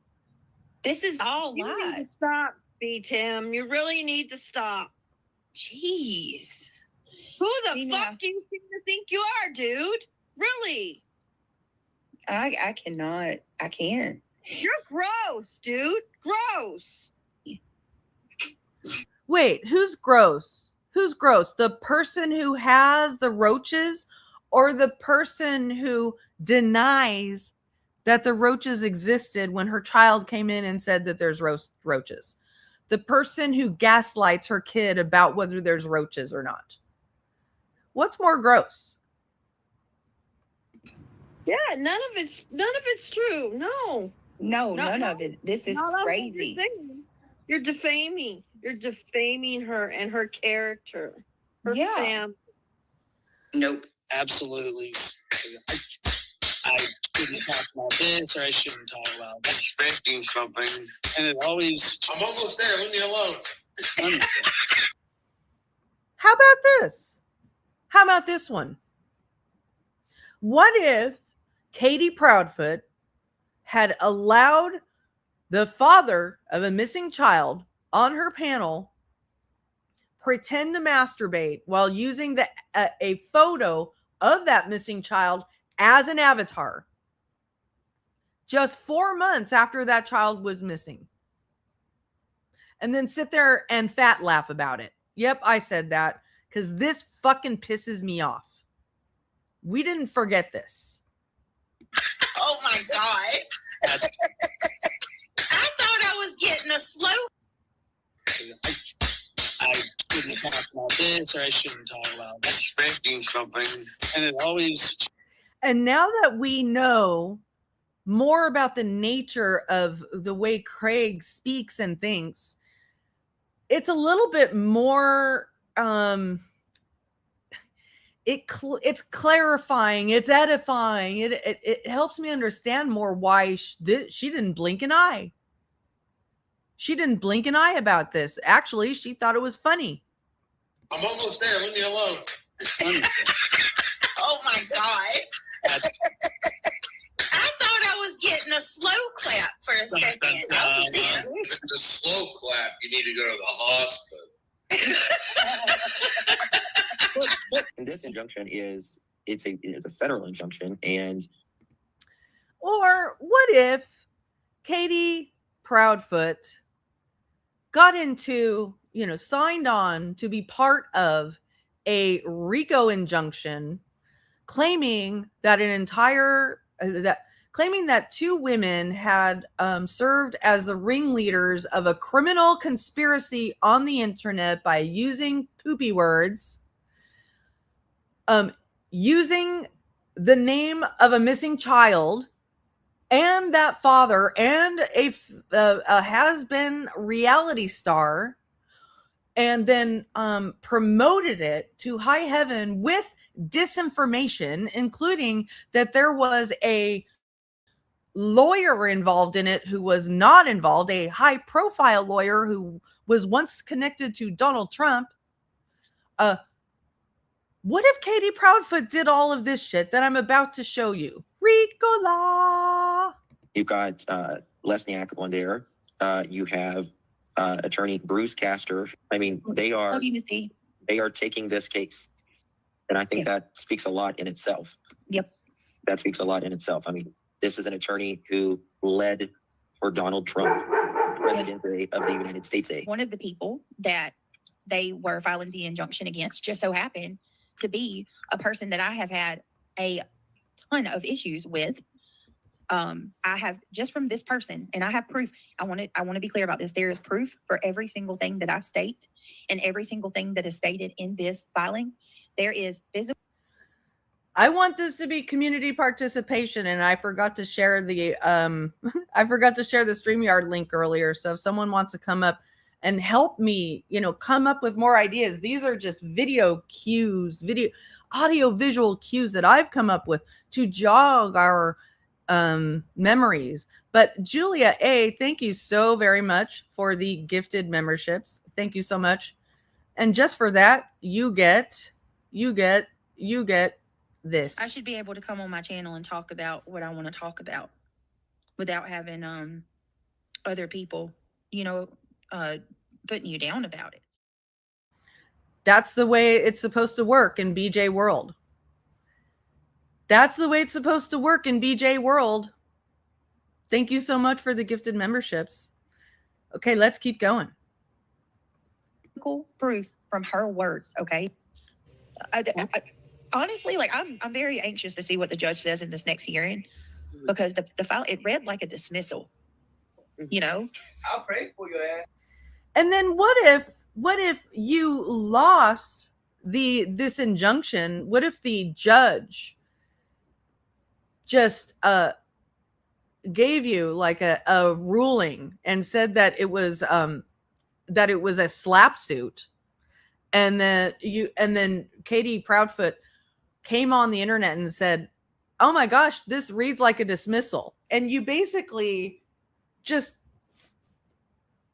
This is all You need lies. to stop, B-Tim. You really need to stop. Jeez. Who the Tina. fuck do you think you are, dude? Really? I cannot. I can't. You're gross, dude. Gross. Wait, who's gross? Who's gross? The person who has the roaches or the person who denies that the roaches existed when her child came in and said that there's roaches? The person who gaslights her kid about whether there's roaches or not. What's more gross? Yeah, none of it's true. No. No, No, none no. of it. This is Not all of crazy. you're saying. You're defaming. You're defaming her and her character. Her Yeah. family. Nope. Absolutely. I shouldn't talk about this or I shouldn't talk about that. Expecting something. And it always. I'm almost there. Leave me alone. How about this? How about this one? What if Katie Proudfoot had allowed the father of a missing child on her panel pretend to masturbate while using a photo of that missing child as an avatar just 4 months after that child was missing, and then sit there and fat laugh about it? Yep, I said that because this fucking pisses me off. We didn't forget this. Oh my God. I thought I was getting a slow. I shouldn't talk about this or I shouldn't talk about that. Expecting something. And it always. And now that we know more about the nature of the way Craig speaks and thinks, it's a little bit more it's clarifying, it's edifying, it helps me understand more why she didn't blink an eye. She didn't blink an eye about this. Actually, she thought it was funny. I'm almost there. Leave me alone. Oh my God. I thought I was getting a slow clap for a second. I was in. It's a slow clap. You need to go to the hospital. And this injunction it's a federal injunction. And Or what if Katie Proudfoot got into, signed on to be part of a RICO injunction claiming that claiming that 2 women had served as the ringleaders of a criminal conspiracy on the internet by using poopy words, using the name of a missing child and that father and a has-been reality star, and then promoted it to high heaven with disinformation, including that there was a lawyer involved in it who was not involved, a high-profile lawyer who was once connected to Donald Trump. What if Katie Proudfoot did all of this shit that I'm about to show you? Ricola. you've got Lesniak on there. You have attorney Bruce Castor. I mean, they are taking this case. And I think that speaks a lot in itself. Yep. That speaks a lot in itself. I mean, this is an attorney who led for Donald Trump, President of the United States. One of the people that they were filing the injunction against just so happened to be a person that I have had a ton of issues with. I have just from this person, and I have proof. I want to be clear about this. There is proof for every single thing that I state and every single thing that is stated in this filing. There is physical. I want this to be community participation, and I forgot to share the I forgot to share the StreamYard link earlier. So if someone wants to come up and help me, come up with more ideas, these are just video cues, audio visual cues that I've come up with to jog our memories. But Julia A, thank you so very much for the gifted memberships. Thank you so much. And just for that, you get this. I should be able to come on my channel and talk about what I want to talk about without having other people, putting you down about it. That's the way it's supposed to work in BJ World. That's the way it's supposed to work in BJ World. Thank you so much for the gifted memberships. Okay, let's keep going. Proof from her words, okay? I honestly, I'm very anxious to see what the judge says in this next hearing, because the file, it read like a dismissal, I'll pray for your ass. And then what if you lost this injunction? What if the judge just gave you like a ruling and said that it was a slap suit, and then Katie Proudfoot came on the internet and said, "Oh my gosh, this reads like a dismissal," and you basically just,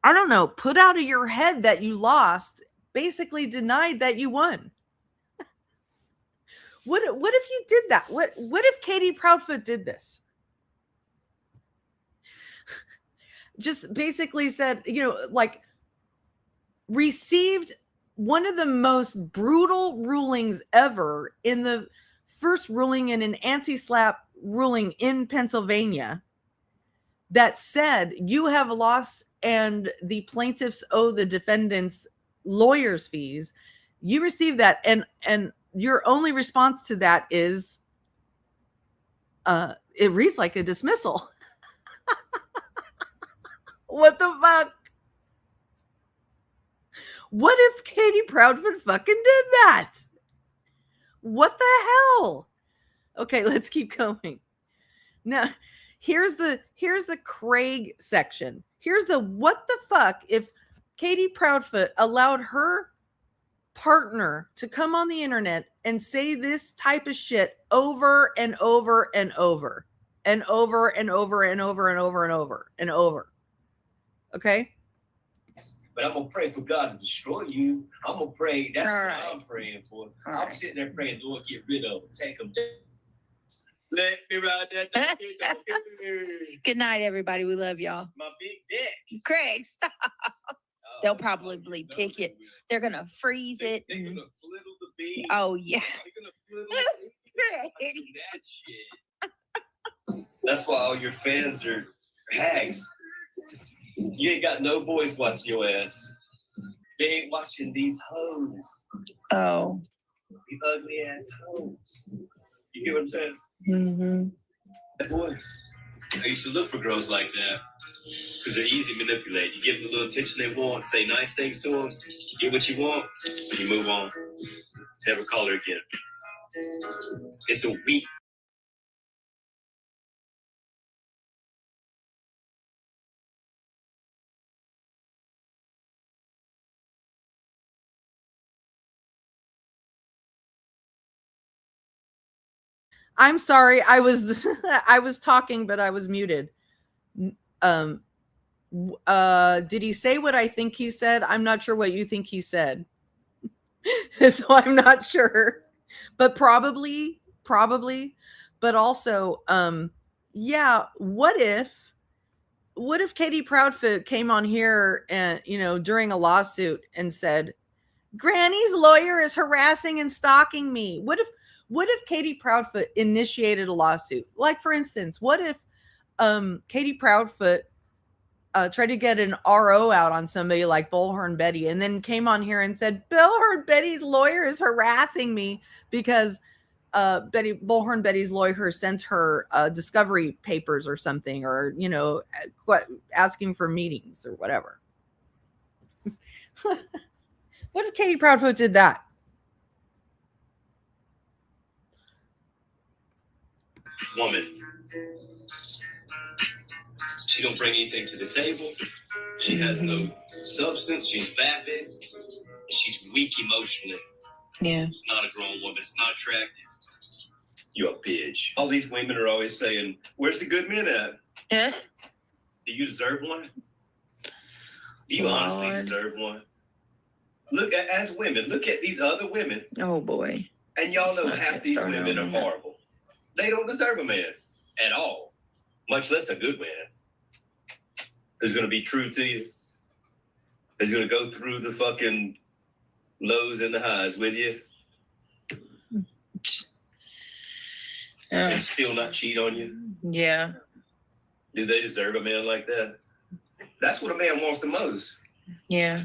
I don't know, put out of your head that you lost, basically denied that you won. What if you did that? What if Katie Proudfoot did this? Just basically said, received one of the most brutal rulings ever in the first ruling in an anti-slap ruling in Pennsylvania that said you have lost and the plaintiffs owe the defendants lawyers' fees. You receive that, and your only response to that is it reads like a dismissal. What the fuck? What if Katie Proudfoot fucking did that? What the hell? Okay, let's keep going. Now, here's the Craig section. Here's the what the fuck if Katie Proudfoot allowed her partner to come on the internet and say this type of shit over and over and over and over and over and over and over and over and over. Okay? But I'm going to pray for God to destroy you. I'm going to pray. That's All what right. I'm praying for. All I'm right. sitting there praying, Lord, get rid of them. Take them down. Let me ride that. Good night, everybody. We love y'all. My big dick. Craig, stop. Oh, They'll probably pick it. They're going to freeze it. They're going to fliddle the bean. Oh, yeah. They're going to fliddle that shit. That's why all your fans are hags. You ain't got no boys watching your ass. They ain't watching these hoes. Oh. These ugly ass hoes. You get what I'm saying? Mm-hmm. That boy. I used to look for girls like that because they're easy to manipulate. You give them the little attention they want, say nice things to them, get what you want, and you move on. Never call her again. It's a weak. I'm sorry. I was talking, but I was muted. Did he say what I think he said? I'm not sure what you think he said. So I'm not sure, but probably, but also, yeah. What if Katie Proudfoot came on here and, during a lawsuit and said, Granny's lawyer is harassing and stalking me? What if Katie Proudfoot initiated a lawsuit? Like, for instance, what if Katie Proudfoot tried to get an RO out on somebody like Bullhorn Betty and then came on here and said, Bullhorn Betty's lawyer is harassing me because Bullhorn Betty's lawyer sent her discovery papers or something, or, asking for meetings or whatever. What if Katie Proudfoot did that? woman. She don't bring anything to the table. She has no substance. She's vapid. She's weak emotionally. Yeah. It's not a grown woman. It's not attractive. You're a bitch. All these women are always saying, "Where's the good men at?" Yeah. Do you deserve one? Do you honestly deserve one? Look at, as women, look at these other women. Oh boy. And y'all know half these women are horrible. They don't deserve a man at all, much less a good man who's going to be true to you, who's going to go through the fucking lows and the highs with you, and still not cheat on you. Yeah. Do they deserve a man like that? That's what a man wants the most. Yeah.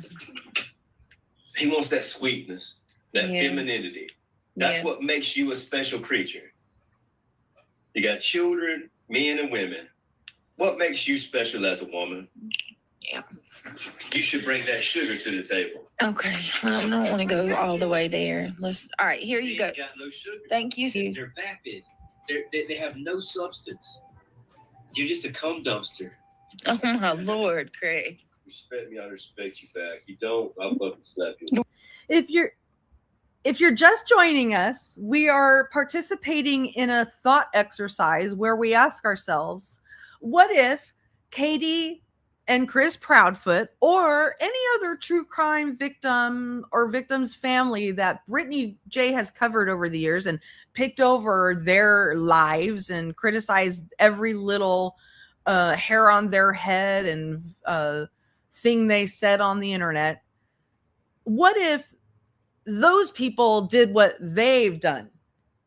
He wants that sweetness, that femininity. That's what makes you a special creature. You got children, men and women. What makes you special as a woman? Yeah. You should bring that sugar to the table. Okay. Well, I don't want to go all the way there. All right, here you They go. ain't got no sugar. Thank you. They're vapid. They have no substance. You're just a cum dumpster. Oh my Lord, Craig. Respect me, I respect you back. You don't, I'll fucking slap you. If you're just joining us, we are participating in a thought exercise where we ask ourselves, what if Katie and Chris Proudfoot or any other true crime victim or victim's family that Brittney J has covered over the years and picked over their lives and criticized every little hair on their head and thing they said on the internet. What if those people did what they've done?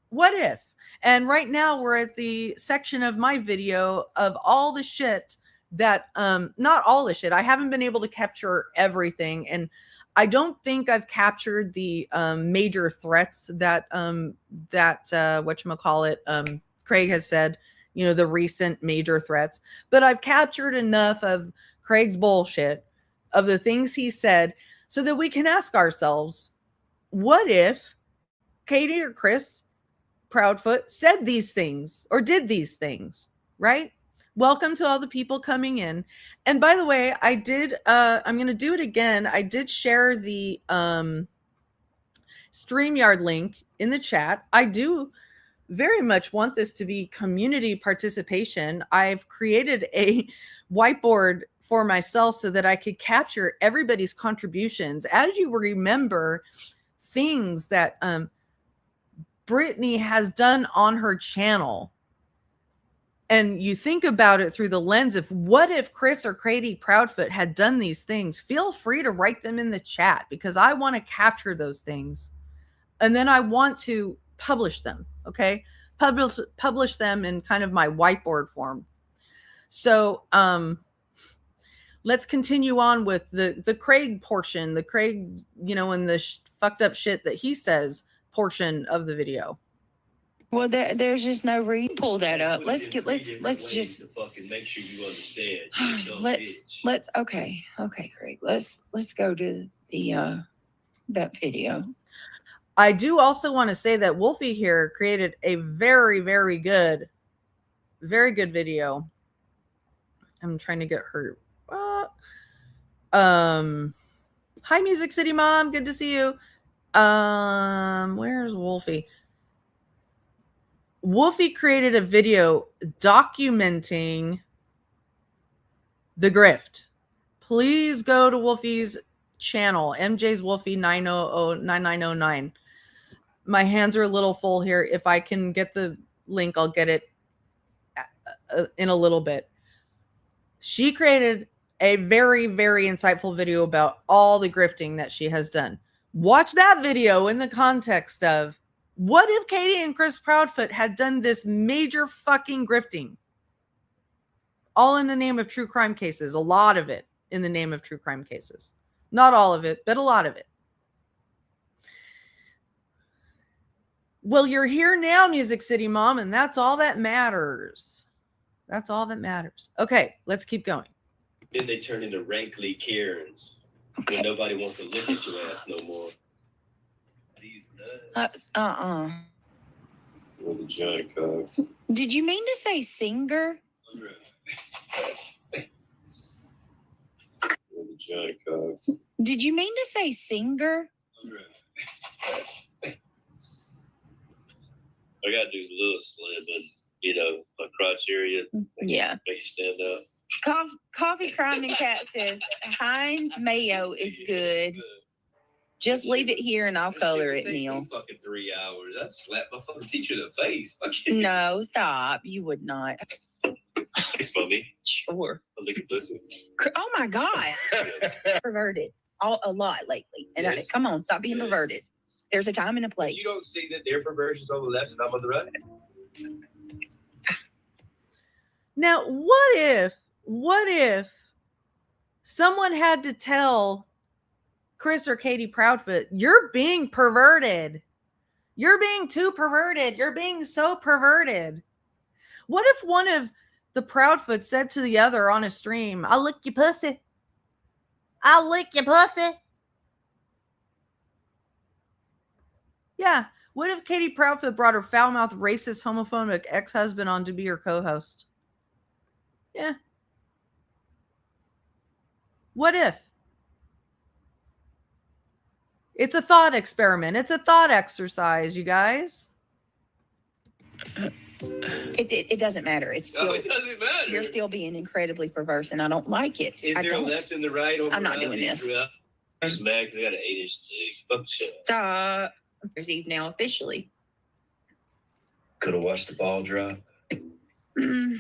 What if? And right now we're at the section of my video of all the shit that, not all the shit. I haven't been able to capture everything. And I don't think I've captured the major threats that, whatchamacallit, Craig has said, you know, the recent major threats. But I've captured enough of Craig's bullshit, of the things he said, so that we can ask ourselves, what if Katie or Chris Proudfoot said these things or did these things, right? Welcome to all the people coming in. And by the way, I did, I'm going to do it again. I did share the StreamYard link in the chat. I do very much want this to be community participation. I've created a whiteboard for myself so that I could capture everybody's contributions. As you remember, things that Brittney has done on her channel, and you think about it through the lens of what if Chris or Katie Proudfoot had done these things, feel free to write them in the chat, because I want to capture those things and then I want to publish them. Okay. Publish them in kind of my whiteboard form. So, let's continue on with the Craig portion, the Craig, you know, and the fucked up shit that he says portion of the video. Well, there's just no reason to pull that up. Let's just to fucking make sure you understand. let's okay, Craig. Let's go to the that video. I do also want to say that Wolfie here created a very, very good video. I'm trying to get her. Hi, Music City Mom. Good to see you. Where's Wolfie? Wolfie created a video documenting the grift. Please go to Wolfie's channel, MJ's Wolfie 9009909. My hands are a little full here. If I can get the link, I'll get it in a little bit. She created a very, very insightful video about all the grifting that she has done. Watch that video in the context of, what if Katie and Chris Proudfoot had done this major fucking grifting? All in the name of true crime cases. A lot of it in the name of true crime cases. Not all of it, but a lot of it. Well, you're here now, Music City Mom, and that's all that matters. That's all that matters. Okay, let's keep going. Then they turn into rankly Karens. Okay. When nobody wants to look at your ass no more. These nuts. With a giant cock. Did you mean to say singer? With a giant cock. Did you mean to say singer? I gotta do a little slim and my crotch area. Yeah. Make it stand up. Coffee Crime and Cat says Heinz mayo is good. Just leave it here and I'll color it, Neil. Fucking 3 hours. I'd slap my fucking teacher in the face. Fucking. No, stop. You would not. Thanks, mommy. Sure. I'm looking pussy. Oh my God. Perverted a lot lately. And Yes. come on, stop being Yes. perverted. There's a time and a But place. you don't see that their perversion's on the left and I'm on the right. Now, what if someone had to tell Chris or Katie Proudfoot, you're being perverted. You're being too perverted. You're being so perverted. What if one of the Proudfoot said to the other on a stream, I'll lick your pussy. I'll lick your pussy. Yeah. What if Katie Proudfoot brought her foul-mouthed, racist, homophobic ex-husband on to be her co-host? Yeah. What if? It's a thought experiment. It's a thought exercise, you guys. It doesn't matter. It's still, it doesn't matter. you're still being incredibly perverse, and I don't like it. Is I there a don't. left and the right? Over I'm not around, doing in, this. throughout? I'm just mad because I got an 8-inch dick. Fuck the shit. Stop. There's Eve now officially. Could have watched the ball drop. Mm,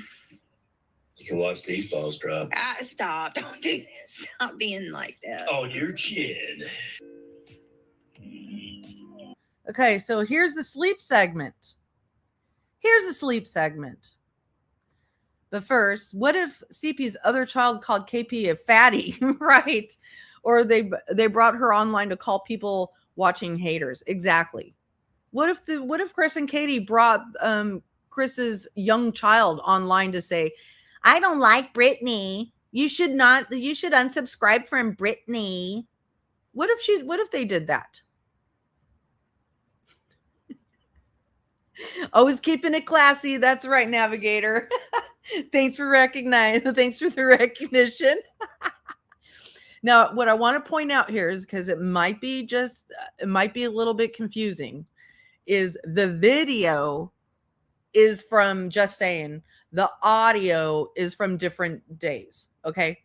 You can watch these balls drop. stop. Don't do this. Stop being like that. On your chin. Okay, so here's the sleep segment. But first, what if CP's other child called KP a fatty, right? Or they brought her online to call people watching haters. Exactly. What if Chris and Katie brought Chris's young child online to say, I don't like Brittney. You should unsubscribe from Brittney. What if they did that? Always keeping it classy. That's right, Navigator. Thanks for the recognition. Now, what I want to point out here is, because it might be a little bit confusing, is the video is from Just Saying. The audio is from different days. Okay.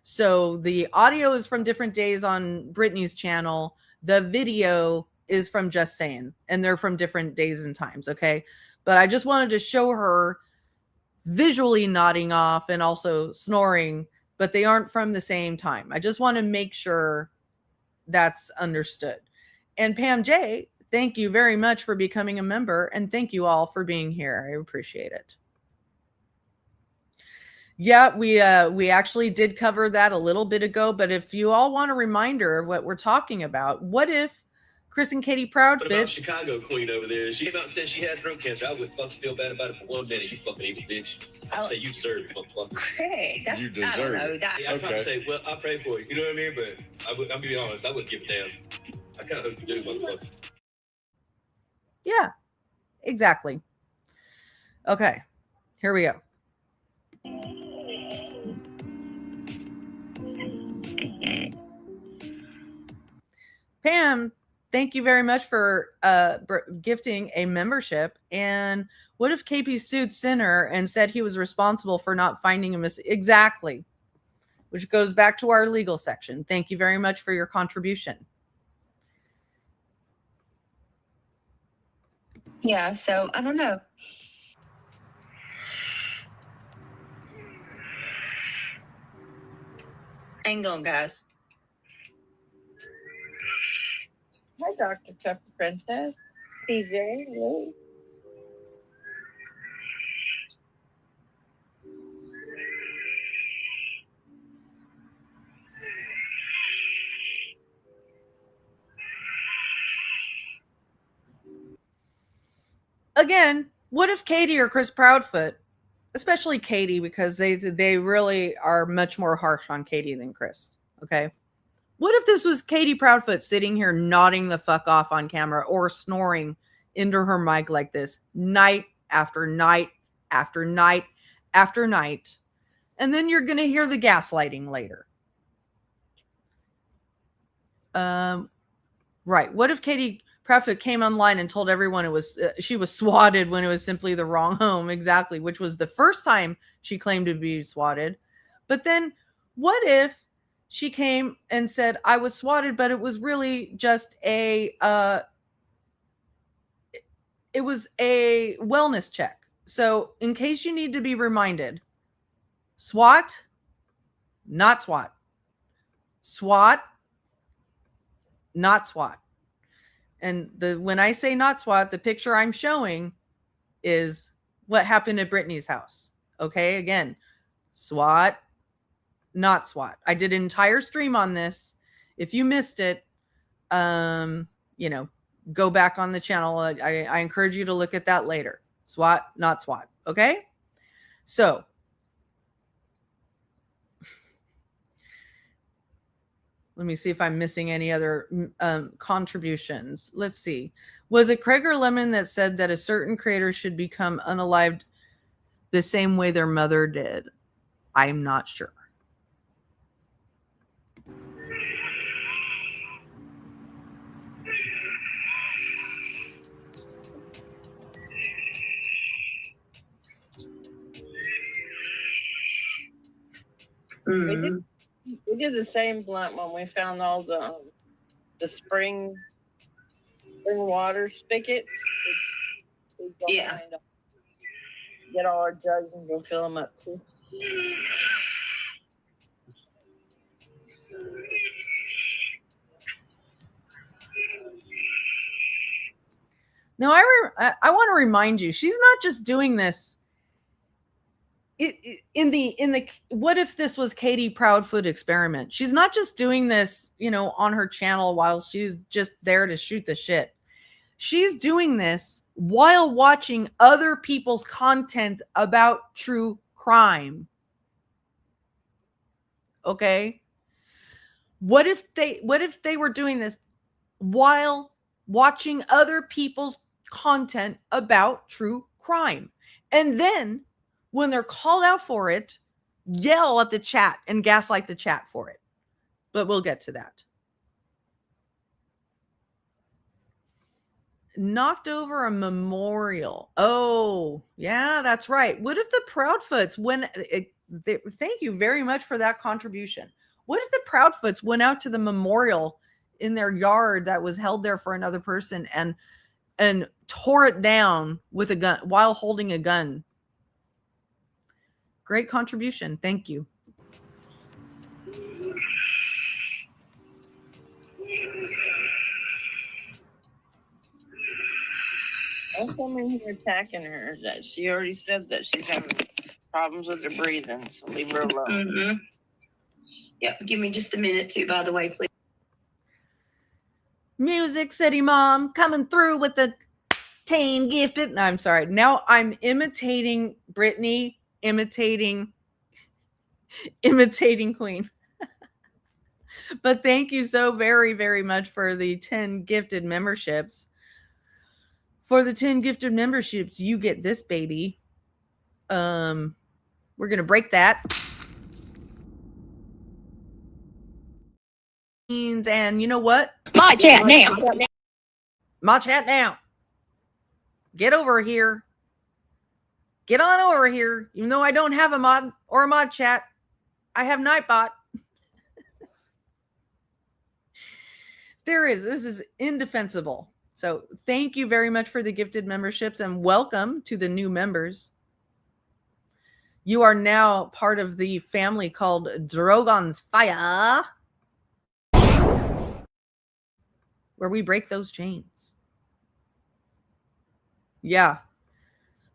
So the audio is from different days on Brittney's channel. The video is from Just Saying, and they're from different days and times. Okay. But I just wanted to show her visually nodding off and also snoring, but they aren't from the same time. I just want to make sure that's understood. And Pam J, thank you very much for becoming a member, and thank you all for being here. I appreciate it. Yeah, we actually did cover that a little bit ago, but if you all want a reminder of what we're talking about, what if Chris and Katie Proudfoot. What about Chicago Queen over there? She came out and said she had throat cancer. I would fucking feel bad about it for 1 minute, you fucking evil bitch. I'd say you deserve it, motherfucker. Craig, that's, You I don't deserve know. it. That, Yeah, I'd probably say, well, I'll pray for you. You know what I mean? But I'm gonna be honest, I wouldn't give a damn. I kind of hope you do, motherfucker. Yeah, exactly. Okay, here we go. Pam, thank you very much for gifting a membership. And what if KP sued Sinner and said he was responsible for not finding him? Exactly. Which goes back to our legal section. Thank you very much for your contribution. yeah, so I don't know. Hang on, guys. Hi, Dr. Chuck the Princess. PJ, hello. Again, what if Katie or Chris Proudfoot, especially Katie, because they really are much more harsh on Katie than Chris. Okay. What if this was Katie Proudfoot sitting here nodding the fuck off on camera or snoring into her mic like this night after night after night after night. And then you're going to hear the gaslighting later. Right. What if Katie Proudfoot came online and told everyone it was she was swatted when it was simply the wrong home? Exactly, which was the first time she claimed to be swatted. But then what if she came and said, I was swatted, but it was really just it was a wellness check. So in case you need to be reminded, SWAT, not SWAT. SWAT, not SWAT. And when I say not SWAT, the picture I'm showing is what happened at Brittney's house. Okay, again, SWAT, not SWAT. I did an entire stream on this. If you missed it, go back on the channel. I encourage you to look at that later. SWAT, not SWAT. Okay, so let me see if I'm missing any other contributions. Let's see. Was it Craig or Lemon that said that a certain creator should become unalived the same way their mother did? I'm not sure. We did the same blunt when we found all the spring water spigots. Yeah. Get all our jugs and go fill them up too. Now, I want to remind you, she's not just doing this. In the what if this was Katie Proudfoot experiment? She's not just doing this, on her channel while she's just there to shoot the shit. She's doing this while watching other people's content about true crime. Okay? What if they were doing this while watching other people's content about true crime? And then when they're called out for it, yell at the chat and gaslight the chat for it. But we'll get to that. Knocked over a memorial. Oh, yeah, that's right. What if the Proudfoots thank you very much for that contribution. What if the Proudfoots went out to the memorial in their yard that was held there for another person and tore it down with a gun while holding a gun? Great contribution. Thank you. Don't come in here attacking her. That she already said that she's having problems with her breathing, so leave her alone. Mm-hmm. Yep. Give me just a minute too, by the way, please. Music City Mom coming through with the teen gifted. No, I'm sorry. Now I'm imitating Brittney, imitating Queen. But thank you so very, very much for the 10 gifted memberships. For the 10 gifted memberships, you get this baby. We're going to break that. And you know what? My chat now. My chat now. Get over here. Get on over here. Even though I don't have a mod or a mod chat, I have Nightbot. This is indefensible. So thank you very much for the gifted memberships and welcome to the new members. You are now part of the family called Drogon's Fire, where we break those chains. Yeah.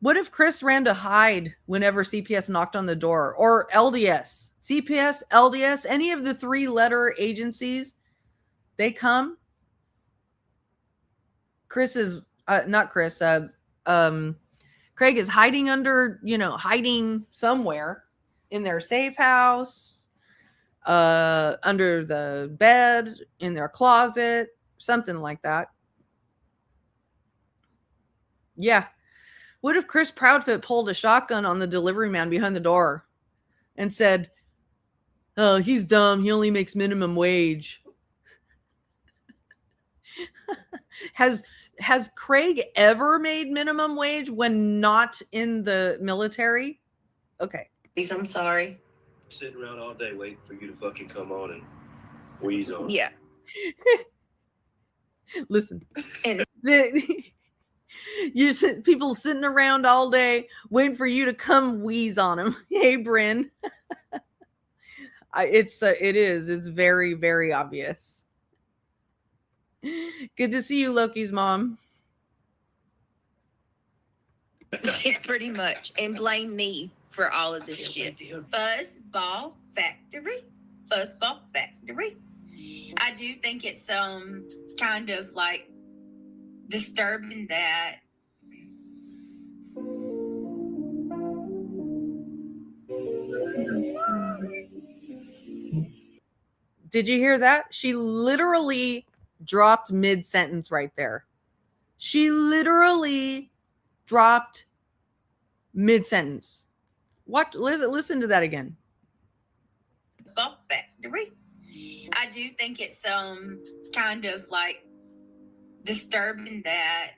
What if Chris ran to hide whenever CPS knocked on the door? Or LDS? CPS, LDS, any of the 3-letter agencies, they come. Craig is hiding hiding somewhere in their safe house, under the bed, in their closet, something like that. Yeah. What if Chris Proudfoot pulled a shotgun on the delivery man behind the door and said, "Oh, he's dumb. He only makes minimum wage." Has Craig ever made minimum wage when not in the military? Okay. Please, I'm sorry. Sitting around all day waiting for you to fucking come on and wheeze on. Yeah. Listen. And- People sitting around all day waiting for you to come wheeze on them. Hey, Bryn. It is. It's very, very obvious. Good to see you, Loki's mom. Yeah, pretty much. And blame me for all of this shit. Fuzzball factory. Fuzzball factory. I do think it's kind of like disturbing that Did you hear that? She literally dropped mid-sentence right there. She literally dropped mid-sentence. What? Listen to that again. Factory. I do think it's kind of like disturbing that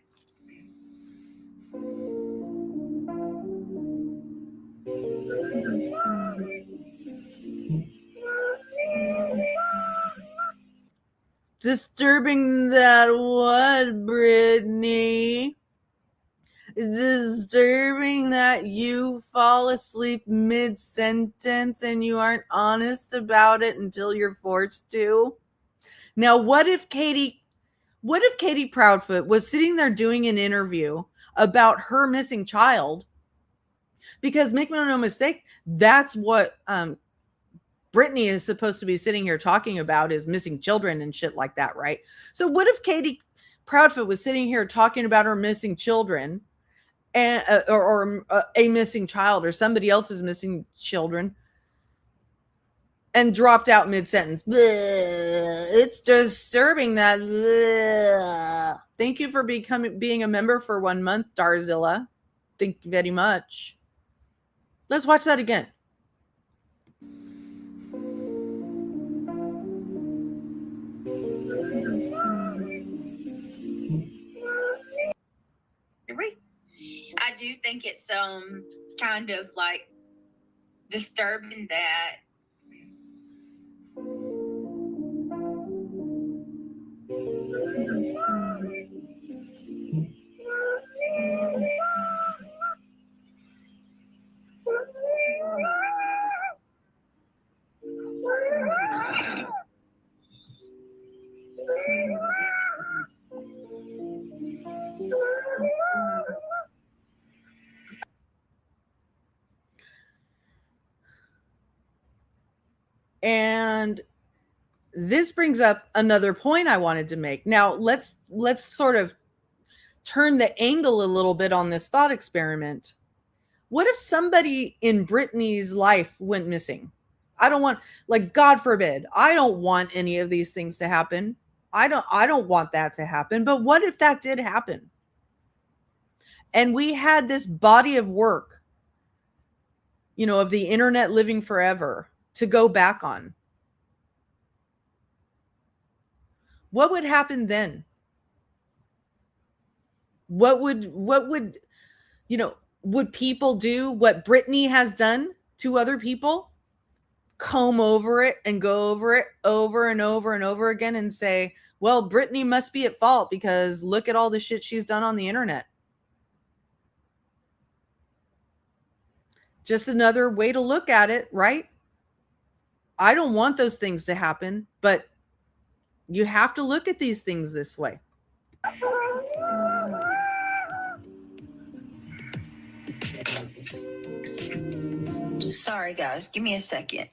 Disturbing that what, Brittney? Disturbing that you fall asleep mid-sentence and you aren't honest about it until you're forced to. Now, what if Katie Proudfoot was sitting there doing an interview about her missing child? Because make no mistake, that's what Brittney is supposed to be sitting here talking about, is missing children and shit like that, right? So what if Katie Proudfoot was sitting here talking about her missing children and or a missing child or somebody else's missing children and dropped out mid-sentence? It's disturbing that. Bleh. Thank you for being a member for 1 month, Darzilla. Thank you very much. Let's watch that again. I do think it's kind of like disturbing that And this brings up another point I wanted to make. Now, let's sort of turn the angle a little bit on this thought experiment. What if somebody in Brittney's life went missing? I don't want, like, God forbid, I don't want any of these things to happen. I don't want that to happen. But what if that did happen? And we had this body of work, of the internet living forever to go back on. What would happen then? What would would people do what Brittney has done to other people? Comb over it and go over it over and over and over again and say, well, Brittney must be at fault because look at all the shit she's done on the internet. Just another way to look at it, right? I don't want those things to happen, but you have to look at these things this way. Sorry, guys. Give me a second.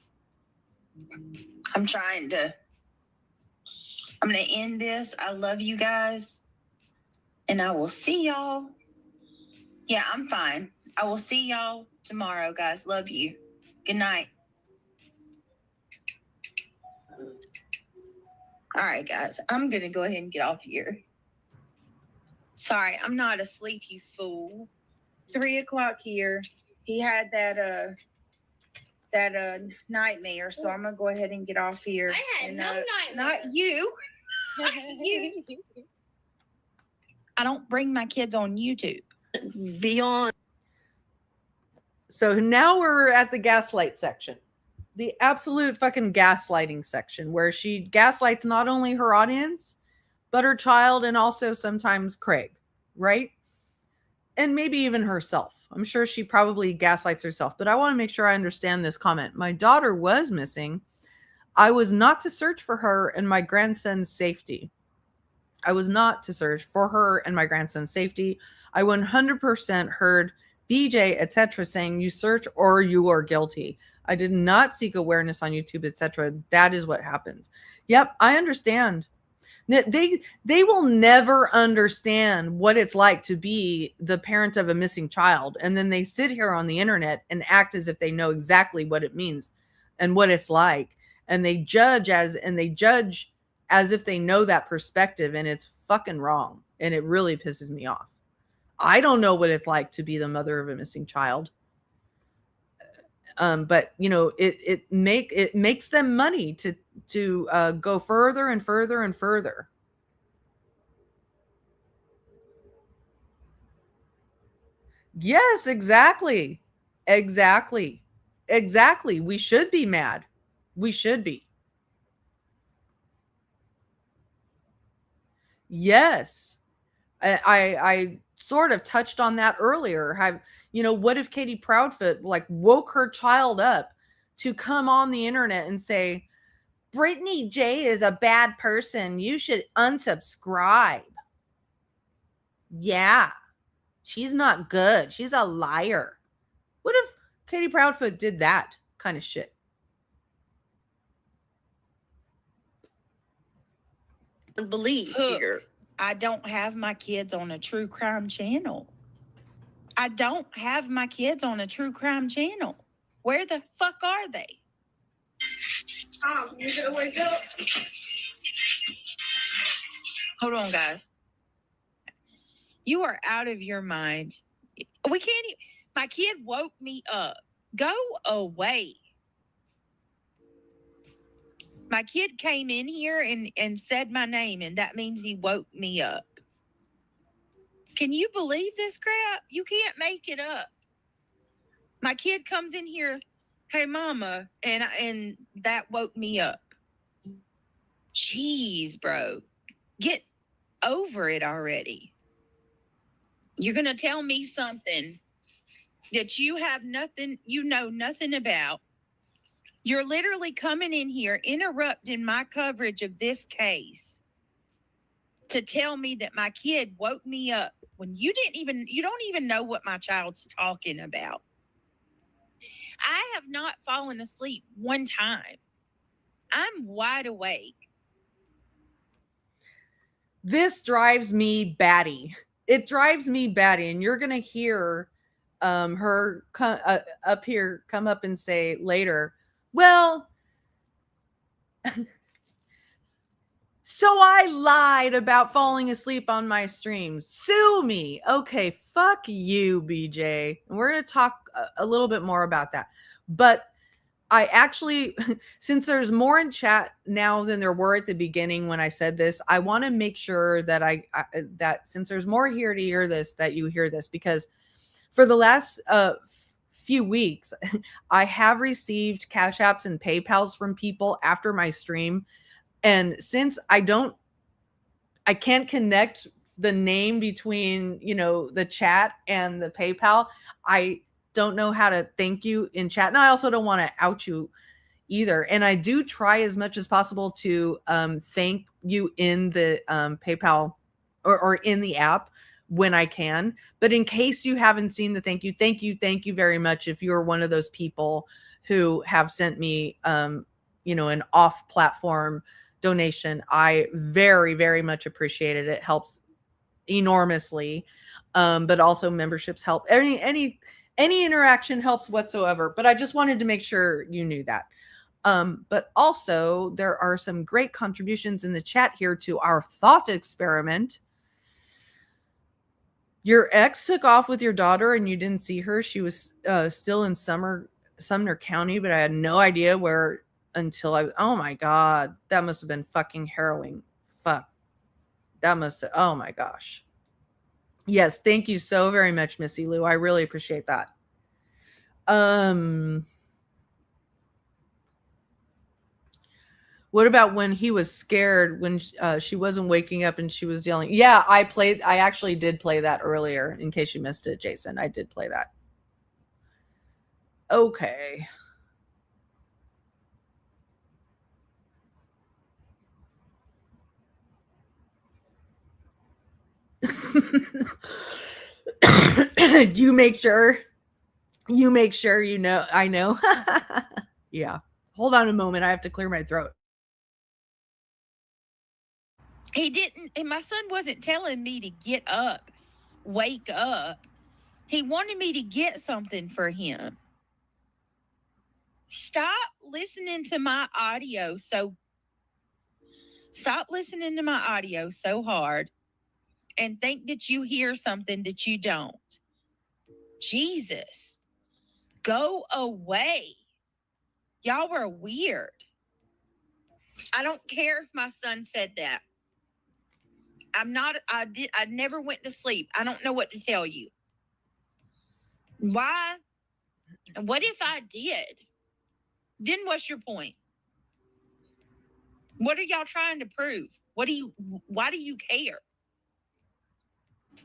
I'm going to end this. I love you guys. And I will see y'all. Yeah, I'm fine. I will see y'all tomorrow, guys. Love you. Good night. All right, guys. I'm going to go ahead and get off here. Sorry, I'm not asleep, you fool. 3:00 here. He had that nightmare, so I'm gonna go ahead and get off here. I had no nightmare. Not you. You. I don't bring my kids on YouTube. Beyond. So now we're at the gaslight section. The absolute fucking gaslighting section, where she gaslights not only her audience, but her child, and also sometimes Craig, right? And maybe even herself. I'm sure she probably gaslights herself, but I want to make sure I understand this comment. My daughter was missing. I was not to search for her and my grandson's safety. I was not to search for her and my grandson's safety. I 100% heard BJ, etc., saying you search or you are guilty. I did not seek awareness on YouTube, etc. That is what happens. Yep, I understand. They will never understand what it's like to be the parent of a missing child. And then they sit here on the internet and act as if they know exactly what it means and what it's like. And they judge as if they know that perspective, and it's fucking wrong. And it really pisses me off. I don't know what it's like to be the mother of a missing child. But you know, it makes them money to go further and further and further. Yes, exactly. We should be mad. We should be. Yes. I sort of touched on that earlier. What if Katie Proudfoot woke her child up to come on the internet and say, Brittney J is a bad person. You should unsubscribe. Yeah. She's not good. She's a liar. What if Katie Proudfoot did that kind of shit? Believe here. I don't have my kids on a true crime channel. I don't have my kids on a true crime channel. Where the fuck are they? You're gonna wake up. Hold on, guys. You are out of your mind. We can't even. My kid woke me up. Go away. My kid came in here and said my name, and that means he woke me up. Can you believe this crap? You can't make it up. My kid comes in here, hey, mama, and that woke me up. Jeez, bro. Get over it already. You're going to tell me something that you know nothing about. You're literally coming in here, interrupting my coverage of this case to tell me that my kid woke me up when you don't even know what my child's talking about. I have not fallen asleep one time. I'm wide awake. This drives me batty. It drives me batty. And you're going to hear her come up and say later, well, so I lied about falling asleep on my stream. Sue me. Okay, fuck you, BJ. And we're going to talk a little bit more about that. But I actually, since there's more in chat now than there were at the beginning when I said this, I want to make sure that that since there's more here to hear this, that you hear this, because for the last few weeks, I have received Cash Apps and PayPals from people after my stream. And since I can't connect the name between, the chat and the PayPal, I don't know how to thank you in chat. And I also don't want to out you either. And I do try as much as possible to thank you in the PayPal or in the app when I can. But in case you haven't seen the thank you very much. If you're one of those people who have sent me, an off-platform donation, I very, very much appreciate it. It helps enormously. But also memberships help. Any interaction helps whatsoever. But I just wanted to make sure you knew that. But also there are some great contributions in the chat here to our thought experiment. Your ex took off with your daughter and you didn't see her. She was still in Sumner County, but I had no idea where until oh my God, that must have been fucking harrowing. Fuck. That must have, oh my gosh. Yes, thank you so very much, Missy Lou. I really appreciate that. What about when he was scared when she wasn't waking up and she was yelling? Yeah, I actually did play that earlier in case you missed it, Jason. I did play that. Okay. You make sure you know. I know. Yeah. Hold on a moment. I have to clear my throat. He didn't, and my son wasn't telling me to get up, wake up. He wanted me to get something for him. Stop listening to my audio so hard and think that you hear something that you don't. Jesus, go away. Y'all were weird. I don't care if my son said that. I never went to sleep. I don't know what to tell you. Why? What if I did? Then what's your point? What are y'all trying to prove? Why do you care?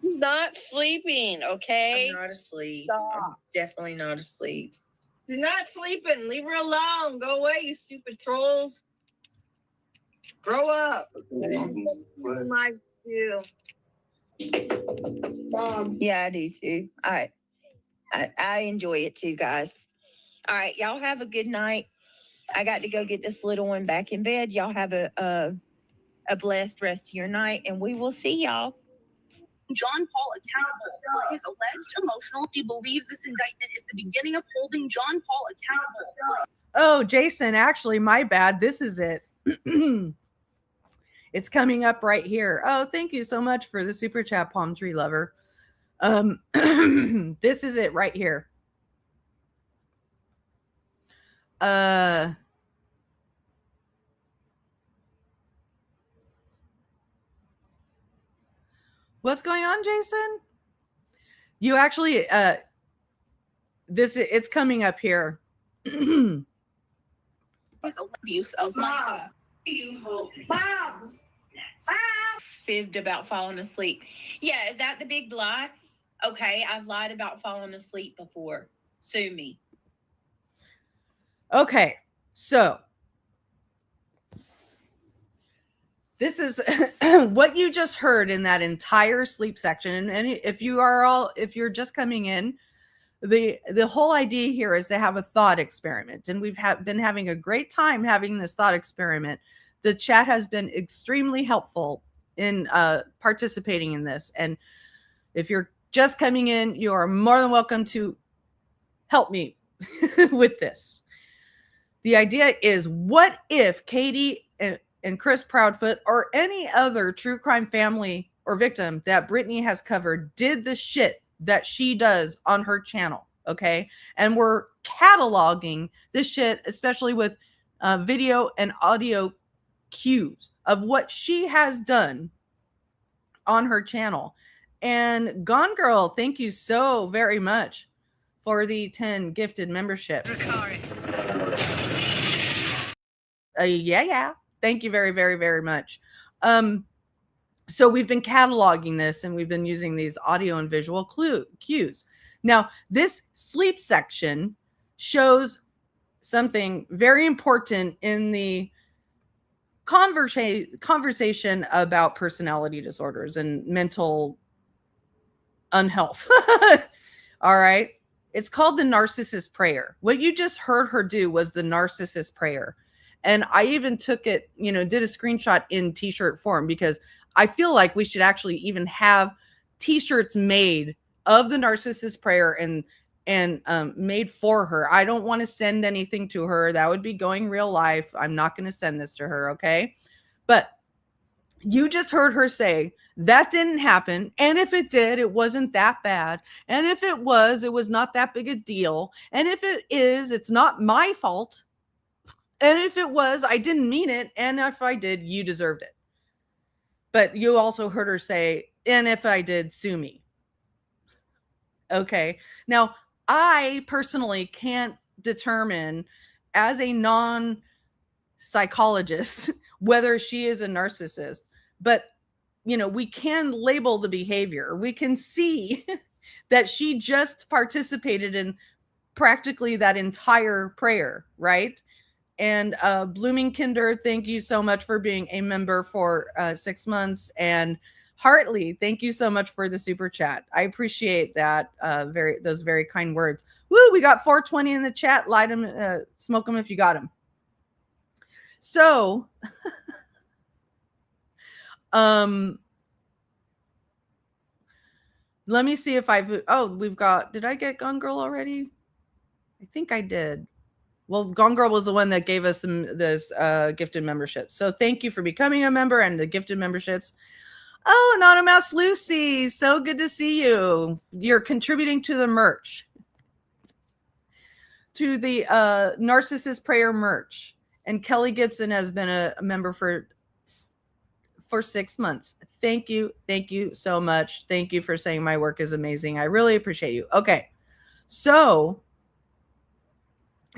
He's not sleeping, okay? I'm not asleep. Stop. I'm definitely not asleep. She's not sleeping. Leave her alone. Go away, you stupid trolls. Grow up. My you. Mom. Yeah, I do too. I enjoy it too, guys. All right, y'all have a good night. I got to go get this little one back in bed. Y'all have a blessed rest of your night, and we will see y'all. John Paul accountable for his alleged emotional. He believes this indictment is the beginning of holding John Paul accountable. Oh, Jason, actually, my bad. This is it. It's coming up right here. Oh, thank you so much for the super chat, Palm Tree Lover. This is it right here. What's going on, Jason? You actually, it's coming up here. His abuse of my Mom. Fibbed about falling asleep. Yeah, is that the big lie? Okay, I've lied about falling asleep before. Sue me. Okay, so this is what you just heard in that entire sleep section. And if you're just coming in, the whole idea here is to have a thought experiment. And we've been having a great time having this thought experiment. The chat has been extremely helpful in participating in this. And if you're just coming in, you are more than welcome to help me with this. The idea is, what if Katie and Chris Proudfoot or any other true crime family or victim that Brittney has covered did the shit that she does on her channel, okay? And we're cataloging this shit, especially with video and audio cues of what she has done on her channel. And Gone Girl, thank you so very much for the 10 gifted memberships. Yeah. Thank you very, very, very much. So we've been cataloging this and we've been using these audio and visual cues. Now, this sleep section shows something very important in the conversation about personality disorders and mental unhealth. All right. It's called the narcissist prayer. What you just heard her do was the narcissist prayer. And I even took it, did a screenshot in t-shirt form, because I feel like we should actually even have t-shirts made of the narcissist prayer and made for her. I don't want to send anything to her. That would be going real life. I'm not going to send this to her. Okay. But You just heard her say that didn't happen. And if it did, it wasn't that bad. And if it was not that big a deal. And if it is, it's not my fault. And if it was, I didn't mean it. And if I did, you deserved it. But you also heard her say, and if I did, sue me. Okay. Now, I personally can't determine as a non-psychologist whether she is a narcissist, but we can label the behavior. We can see that she just participated in practically that entire prayer, right? And Blooming Kinder, thank you so much for being a member for 6 months. And Hartley, thank you so much for the super chat. I appreciate that. Those very kind words. Woo, we got 420 in the chat. Light them, smoke them if you got them. So, let me see if we've got, did I get Gone Girl already? I think I did. Well, Gone Girl was the one that gave us this gifted membership. So thank you for becoming a member and the gifted memberships. Oh, Anonymous Lucy, so good to see you. You're contributing to the merch, to the Narcissist Prayer merch. And Kelly Gibson has been a member for 6 months. Thank you so much. Thank you for saying my work is amazing. I really appreciate you. Okay, so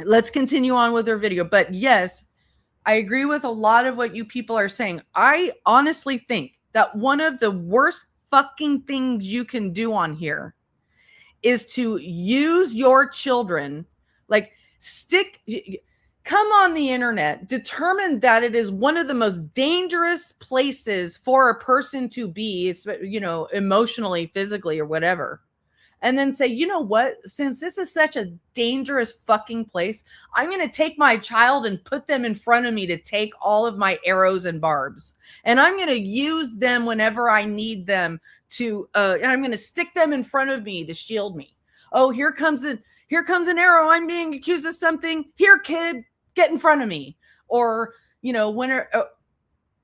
let's continue on with our video. But yes, I agree with a lot of what you people are saying. I honestly think that one of the worst fucking things you can do on here is to use your children, like come on the internet, determine that it is one of the most dangerous places for a person to be, emotionally, physically, or whatever. And then say, you know what? Since this is such a dangerous fucking place, I'm going to take my child and put them in front of me to take all of my arrows and barbs. And I'm going to use them whenever I need them to, and I'm going to stick them in front of me to shield me. Oh, here comes an arrow. I'm being accused of something. Here, kid, get in front of me. Or,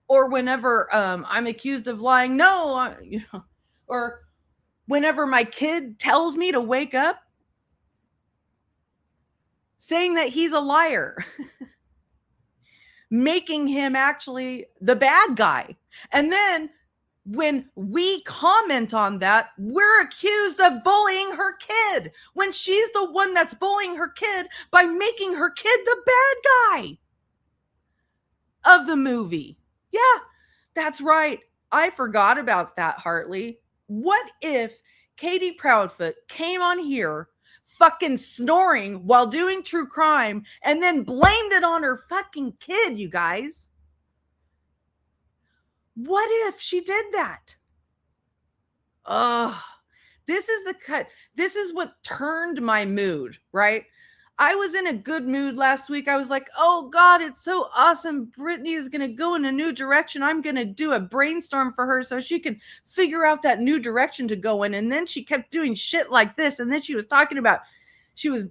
whenever I'm accused of lying, no, or whenever my kid tells me to wake up, saying that he's a liar, making him actually the bad guy. And then when we comment on that, we're accused of bullying her kid when she's the one that's bullying her kid by making her kid the bad guy of the movie. Yeah, that's right. I forgot about that, Hartley. What if Katie Proudfoot came on here fucking snoring while doing true crime and then blamed it on her fucking kid, you guys? What if she did that? This is what turned my mood, right? I was in a good mood last week. I was like, oh God, it's so awesome. Brittney is going to go in a new direction. I'm going to do a brainstorm for her so she can figure out that new direction to go in. And then she kept doing shit like this. And then she was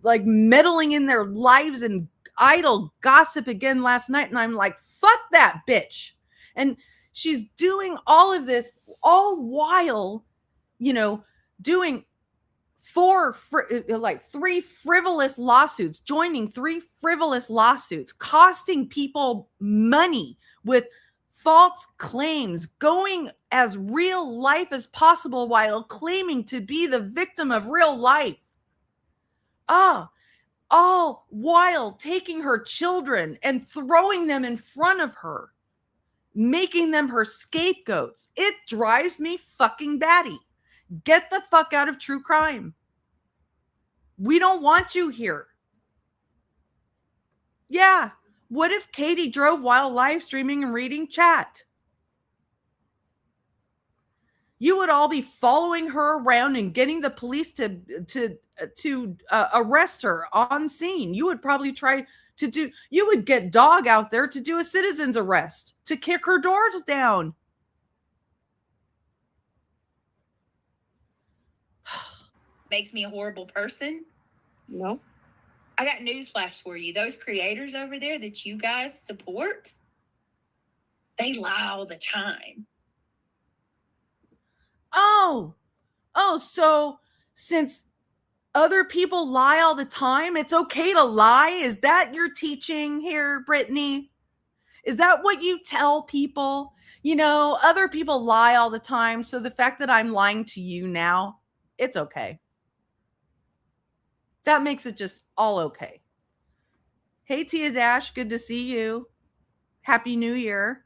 like meddling in their lives and idle gossip again last night. And I'm like, fuck that bitch. And she's doing all of this all while, doing three frivolous lawsuits, joining 3 frivolous lawsuits, costing people money with false claims, going as real life as possible while claiming to be the victim of real life. All while taking her children and throwing them in front of her, making them her scapegoats. It drives me fucking batty. Get the fuck out of true crime. We don't want you here. Yeah. What if Katie drove while live streaming and reading chat? You would all be following her around and getting the police to arrest her on scene. You would probably you would get dog out there to do a citizen's arrest, to kick her doors down. Makes me a horrible person? No. I got news flash for you. Those creators over there that you guys support, They lie all the time. Oh, so since other people lie all the time, it's okay to lie? Is that your teaching here, Brittney? Is that what you tell people? Other people lie all the time, so the fact that I'm lying to you now, it's okay. That makes it just all okay. Hey, Tia Dash, good to see you. Happy New Year.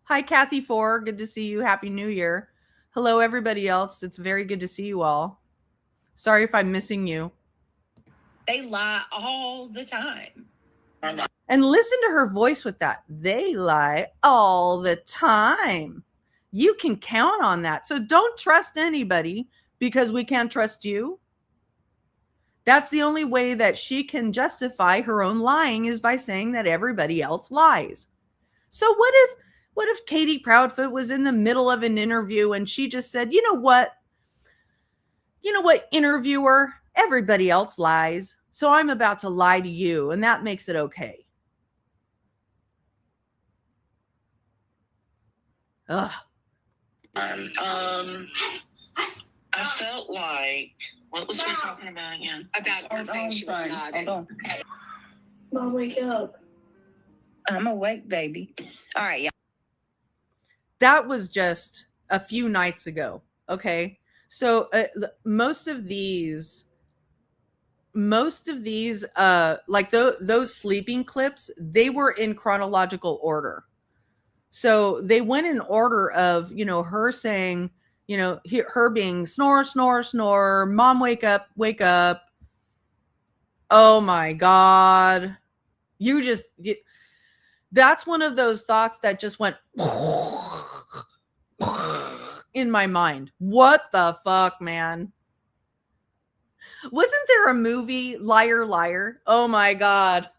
Hi, Kathy Four, good to see you. Happy New Year. Hello, everybody else. It's very good to see you all. Sorry if I'm missing you. They lie all the time. And listen to her voice with that. They lie all the time. You can count on that. So don't trust anybody because we can't trust you. That's the only way that she can justify her own lying is by saying that everybody else lies. So what if Katie Proudfoot was in the middle of an interview and she just said, you know what, interviewer, everybody else lies. So I'm about to lie to you. And that makes it okay. Ugh. I felt like, what was we talking about again? About her saying she was not. Hold on. Mom, wake up. I'm awake, baby. All right, yeah. That was just a few nights ago. Okay. So most of these, like those sleeping clips, they were in chronological order. So they went in order of, her saying, her being snore, snore, snore, mom, wake up, wake up. Oh my God. That's one of those thoughts that just went in my mind. What the fuck, man? Wasn't there a movie, Liar, Liar? Oh my God.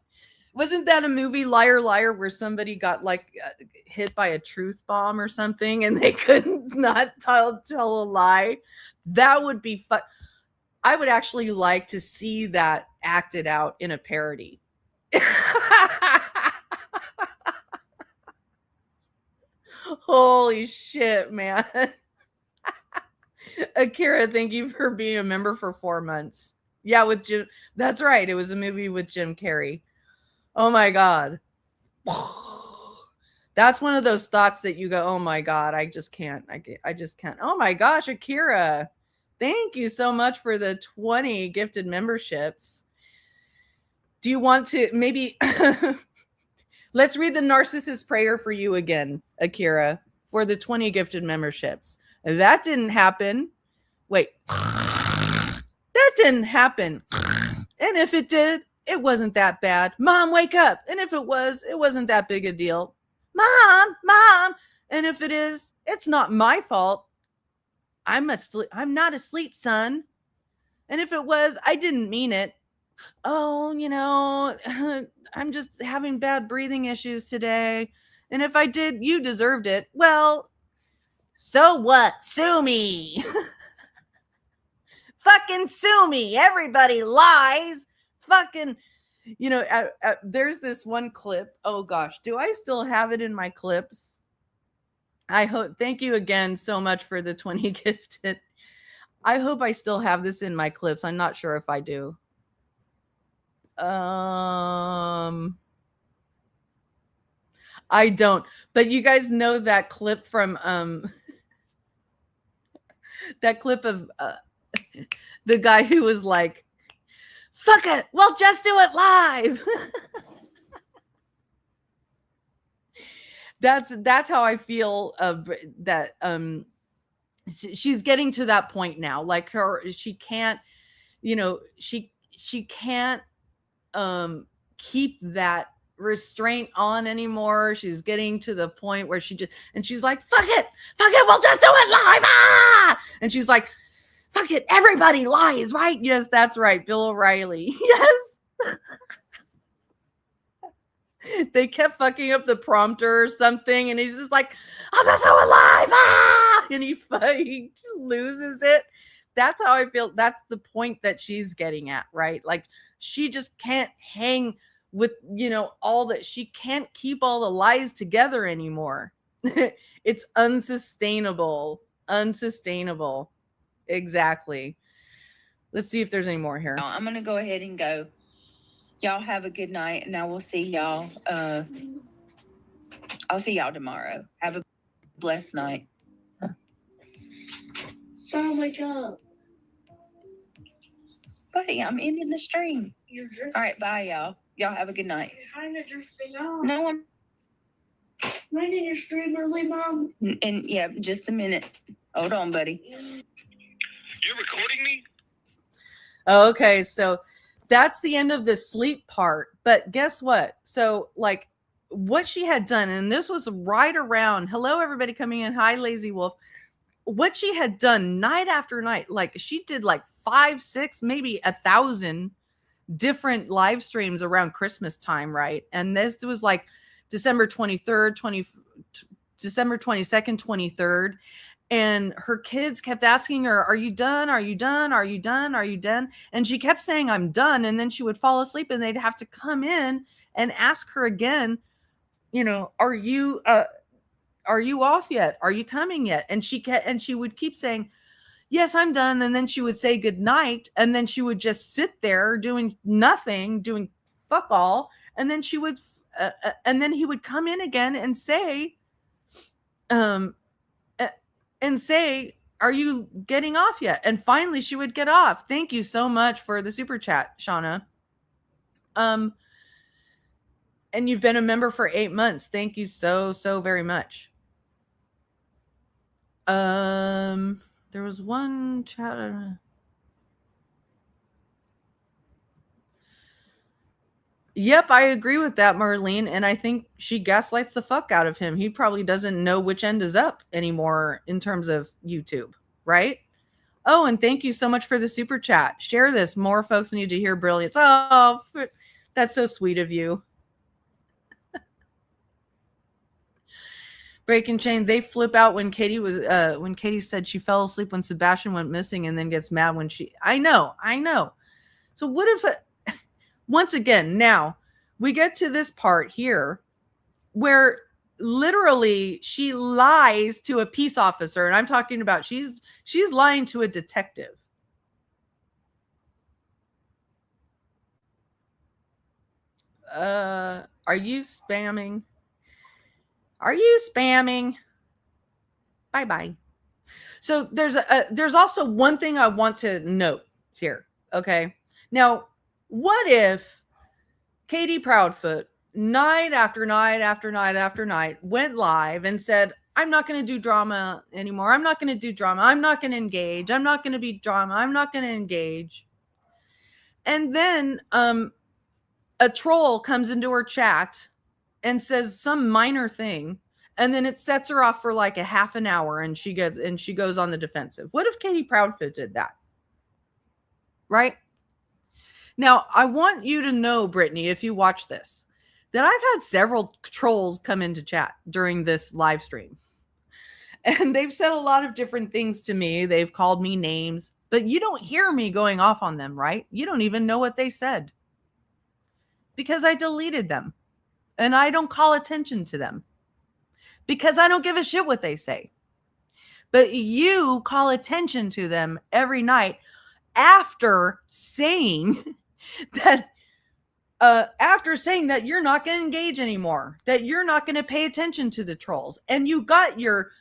Wasn't that a movie, Liar, Liar, where somebody got hit by a truth bomb or something and they couldn't not tell a lie? That would be fun. I would actually like to see that acted out in a parody. Holy shit, man. Akira, thank you for being a member for 4 months. Yeah, with Jim. That's right. It was a movie with Jim Carrey. Oh my God. That's one of those thoughts that you go, oh my God, I just can't. I just can't. Oh my gosh, Akira. Thank you so much for the 20 gifted memberships. Do you want to maybe let's read the narcissist prayer for you again, Akira, for the 20 gifted memberships. That didn't happen. Wait. That didn't happen. And if it did, it wasn't that bad. Mom, wake up. And if it was, it wasn't that big a deal. Mom. And if it is, it's not my fault. I'm not asleep, son. And if it was, I didn't mean it. Oh, I'm just having bad breathing issues today. And if I did, you deserved it. Well, so what? Sue me. Fucking sue me. Everybody lies. Fucking, there's this one clip. Oh gosh, do I still have it in my clips? I hope. Thank you again so much for the 20 gifted. I hope I still have this in my clips. I'm not sure if I do. I don't. But you guys know that clip from that clip of the guy who was like, fuck it, we'll just do it live. That's how I feel that she's getting to that point now. Like she can't, she can't keep that restraint on anymore. She's getting to the point where she's like, fuck it, we'll just do it live. And she's like, fuck it, everybody lies, right? Yes, that's right, Bill O'Reilly. Yes. They kept fucking up the prompter or something, and he's just like, I'll just do it live. And he loses it. That's how I feel. That's the point that she's getting at, right? Like, she just can't hang with, you know, all that. She can't keep all the lies together anymore. It's unsustainable. Unsustainable. Exactly. Let's see if there's any more here. I'm going to go ahead and go. Y'all have a good night, and I will see y'all. I'll see y'all tomorrow. Have a blessed night. Oh my God. Buddy, I'm ending the stream. You're drifting. All right, bye, y'all. Y'all have a good night. You're kind of drifting off. No, I'm. When did your stream early, Mom? And yeah, just a minute. Hold on, buddy. You're recording me? Okay, so that's the end of the sleep part. But guess what? So, like, what she had done, and this was right around, hello, everybody coming in. Hi, Lazy Wolf. What she had done night after night, like she did like 5, 6, maybe 1,000 different live streams around Christmas time, right? And this was like December 23rd, December 22nd, 23rd. And her kids kept asking her, are you done? Are you done? Are you done? Are you done? And she kept saying, I'm done. And then she would fall asleep and they'd have to come in and ask her again, you know, are you off yet? Are you coming yet? And she would keep saying, yes, I'm done. And then she would say good night. And then she would just sit there doing nothing, doing fuck all. And then she would, and then he would come in again and say, are you getting off yet? And finally she would get off. Thank you so much for the super chat, Shauna. And you've been a member for 8 months. Thank you so very much. There was one chat. Yep, I agree with that, Marlene. And I think she gaslights the fuck out of him. He probably doesn't know which end is up anymore in terms of YouTube, right? Oh, and thank you so much for the super chat. Share this. More folks need to hear brilliance. Oh, that's so sweet of you. Breaking Chain, they flip out when Katie said she fell asleep when Sebastian went missing and then gets mad when I know. So what if, once again, now we get to this part here where literally she lies to a peace officer. And I'm talking about she's lying to a detective. Are you spamming? Are you spamming? Bye-bye. So there's also one thing I want to note here. Okay. Now, what if Katie Proudfoot, night after night after night after night, went live and said, I'm not going to do drama anymore. I'm not going to do drama. I'm not going to engage. I'm not going to be drama. I'm not going to engage. And then a troll comes into her chat and says some minor thing, and then it sets her off for like a half an hour and she goes on the defensive. What if Katie Proudfoot did that? Right? Now, I want you to know, Brittany, if you watch this, that I've had several trolls come into chat during this live stream. And they've said a lot of different things to me. They've called me names, but you don't hear me going off on them, right? You don't even know what they said because I deleted them. And I don't call attention to them because I don't give a shit what they say. But you call attention to them every night after saying that you're not going to engage anymore, that you're not going to pay attention to the trolls. And you got your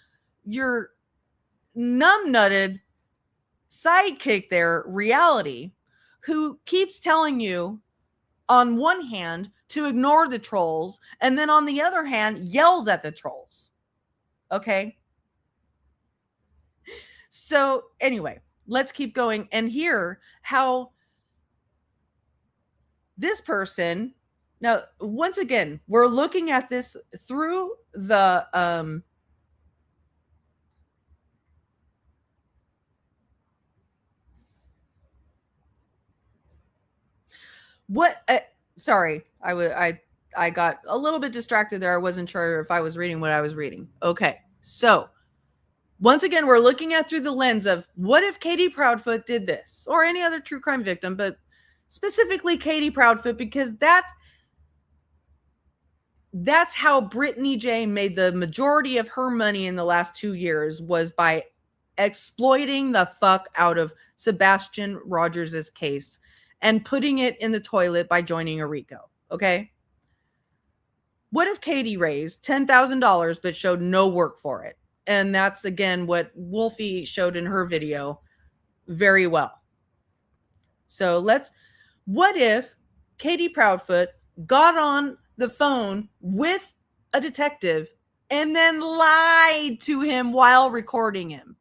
numb-nutted sidekick there, Reality, who keeps telling you on one hand to ignore the trolls, and then on the other hand, yells at the trolls. Okay? So anyway, let's keep going and hear how this person, now, once again, we're looking at this through the, sorry, I got a little bit distracted there. I wasn't sure if I was reading what I was reading. Okay. So once again, we're looking at through the lens of what if Katie Proudfoot did this, or any other true crime victim, but specifically Katie Proudfoot, because that's That's how Brittney J made the majority of her money in the last 2 years, was by exploiting the fuck out of Sebastian Rogers' case and putting it in the toilet by joining a RICO. Okay. What if Katie raised $10,000 but showed no work for it? And that's, again, what Wolfie showed in her video very well. So what if Katie Proudfoot got on the phone with a detective and then lied to him while recording him?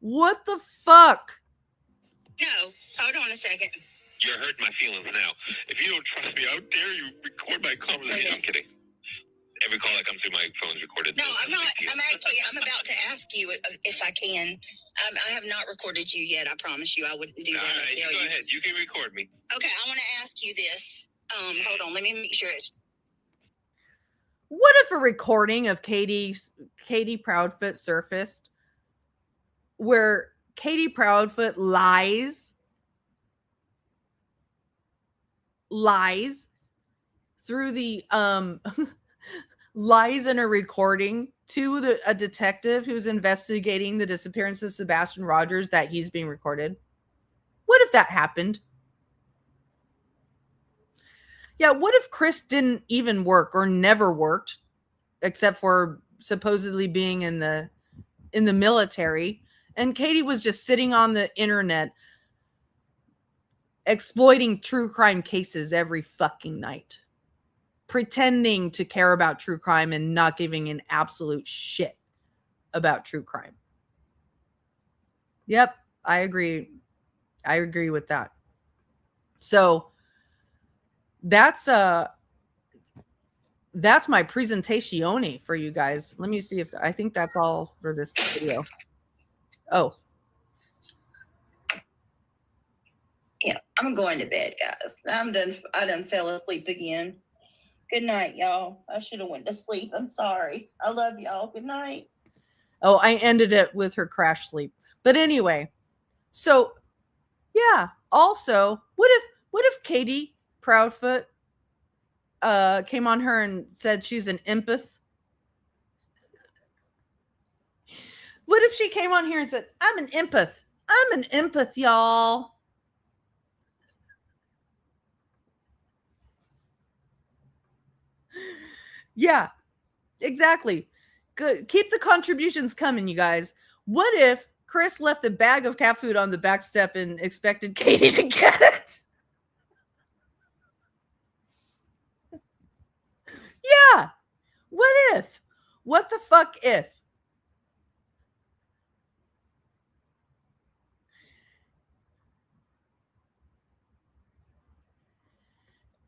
What the fuck? No, hold on a second. You're hurting my feelings now. If you don't trust me, how dare you record my conversation? I'm kidding. Every call that comes through my phone is recorded. No, I'm not. I'm about to ask you if I can. I have not recorded you yet. I promise you I wouldn't do that. All right, go ahead. You can record me. Okay, I want to ask you this. Hold on. Let me make sure it's. What if a recording of Katie Proudfoot surfaced where Katie Proudfoot lies through the lies in a recording to a detective who's investigating the disappearance of Sebastian Rogers, that he's being recorded? What if that happened? Yeah, what if Chris didn't even work or never worked, except for supposedly being in the military, and Katie was just sitting on the internet exploiting true crime cases every fucking night, pretending to care about true crime and not giving an absolute shit about true crime? Yep, I agree. I agree with that. So that's my presentation for you guys. Let me see if I think that's all for this video. Oh. Yeah, I'm going to bed, guys. I'm done. I done fell asleep again. Good night, y'all. I should have went to sleep. I'm sorry. I love y'all. Good night. Oh, I ended it with her crash sleep. But anyway, so yeah. Also, what if Katie Proudfoot came on her and said she's an empath? What if she came on here and said, I'm an empath. I'm an empath, y'all. Yeah, exactly. Good. Keep the contributions coming, you guys. What if Chris left a bag of cat food on the back step and expected Katie to get it? Yeah. What if? What the fuck if?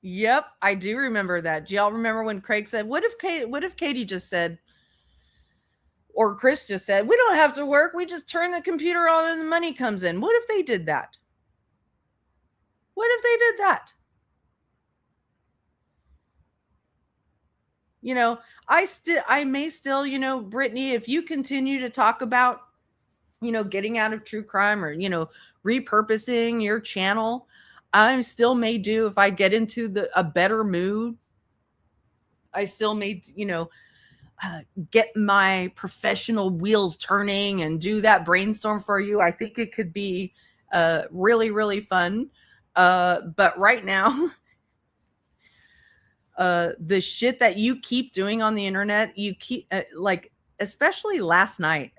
Yep, I do remember that. Do y'all remember when Craig said, what if Katie just said, or Chris just said, we don't have to work, we just turn the computer on and the money comes in? What if they did that? What if they did that? You know, I may still, you know, Brittney, if you continue to talk about, you know, getting out of true crime or, you know, repurposing your channel, I still may do, if I get into a better mood, I still may, you know, get my professional wheels turning and do that brainstorm for you. I think it could be really, really fun. But right now, the shit that you keep doing on the internet, you keep like, especially last night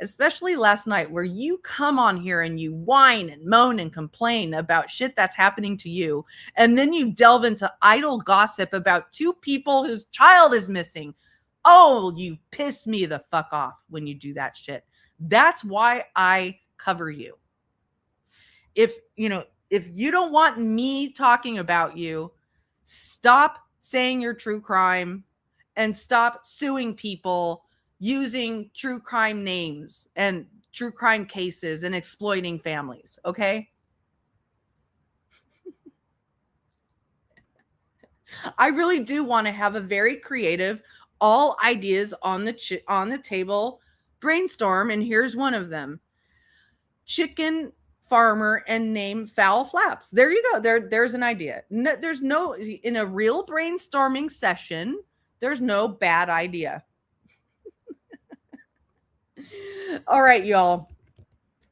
where you come on here and you whine and moan and complain about shit that's happening to you. And then you delve into idle gossip about two people whose child is missing. Oh, you piss me the fuck off when you do that shit. That's why I cover you. If you don't want me talking about you, stop saying you're true crime and stop suing people using true crime names and true crime cases and exploiting families. Okay. I really do want to have a very creative, all ideas on the table brainstorm. And here's one of them: chicken farmer and name foul flaps. There you go. There's an idea. No, in a real brainstorming session, There's no bad idea. All right, y'all.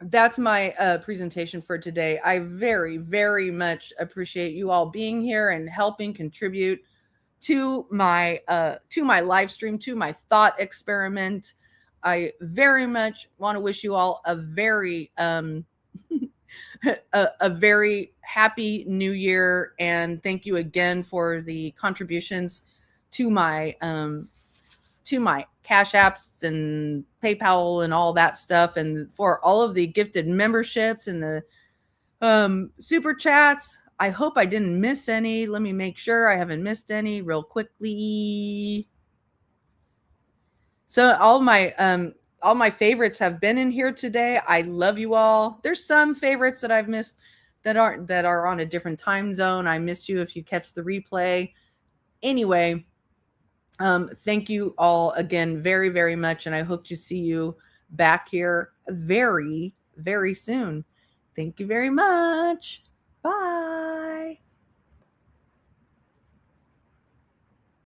That's my presentation for today. I very, very much appreciate you all being here and helping contribute to my live stream, to my thought experiment. I very much want to wish you all a very a very happy new year, and thank you again for the contributions to my Cash Apps and PayPal and all that stuff, and for all of the gifted memberships and the super chats. I hope I didn't miss any. Let me make sure I haven't missed any real quickly. So all my favorites have been in here today. I love you all. There's some favorites that I've missed that are on a different time zone. I missed you if you catch the replay. Anyway, thank you all again very, very much, and I hope to see you back here very, very soon. Thank you very much. Bye.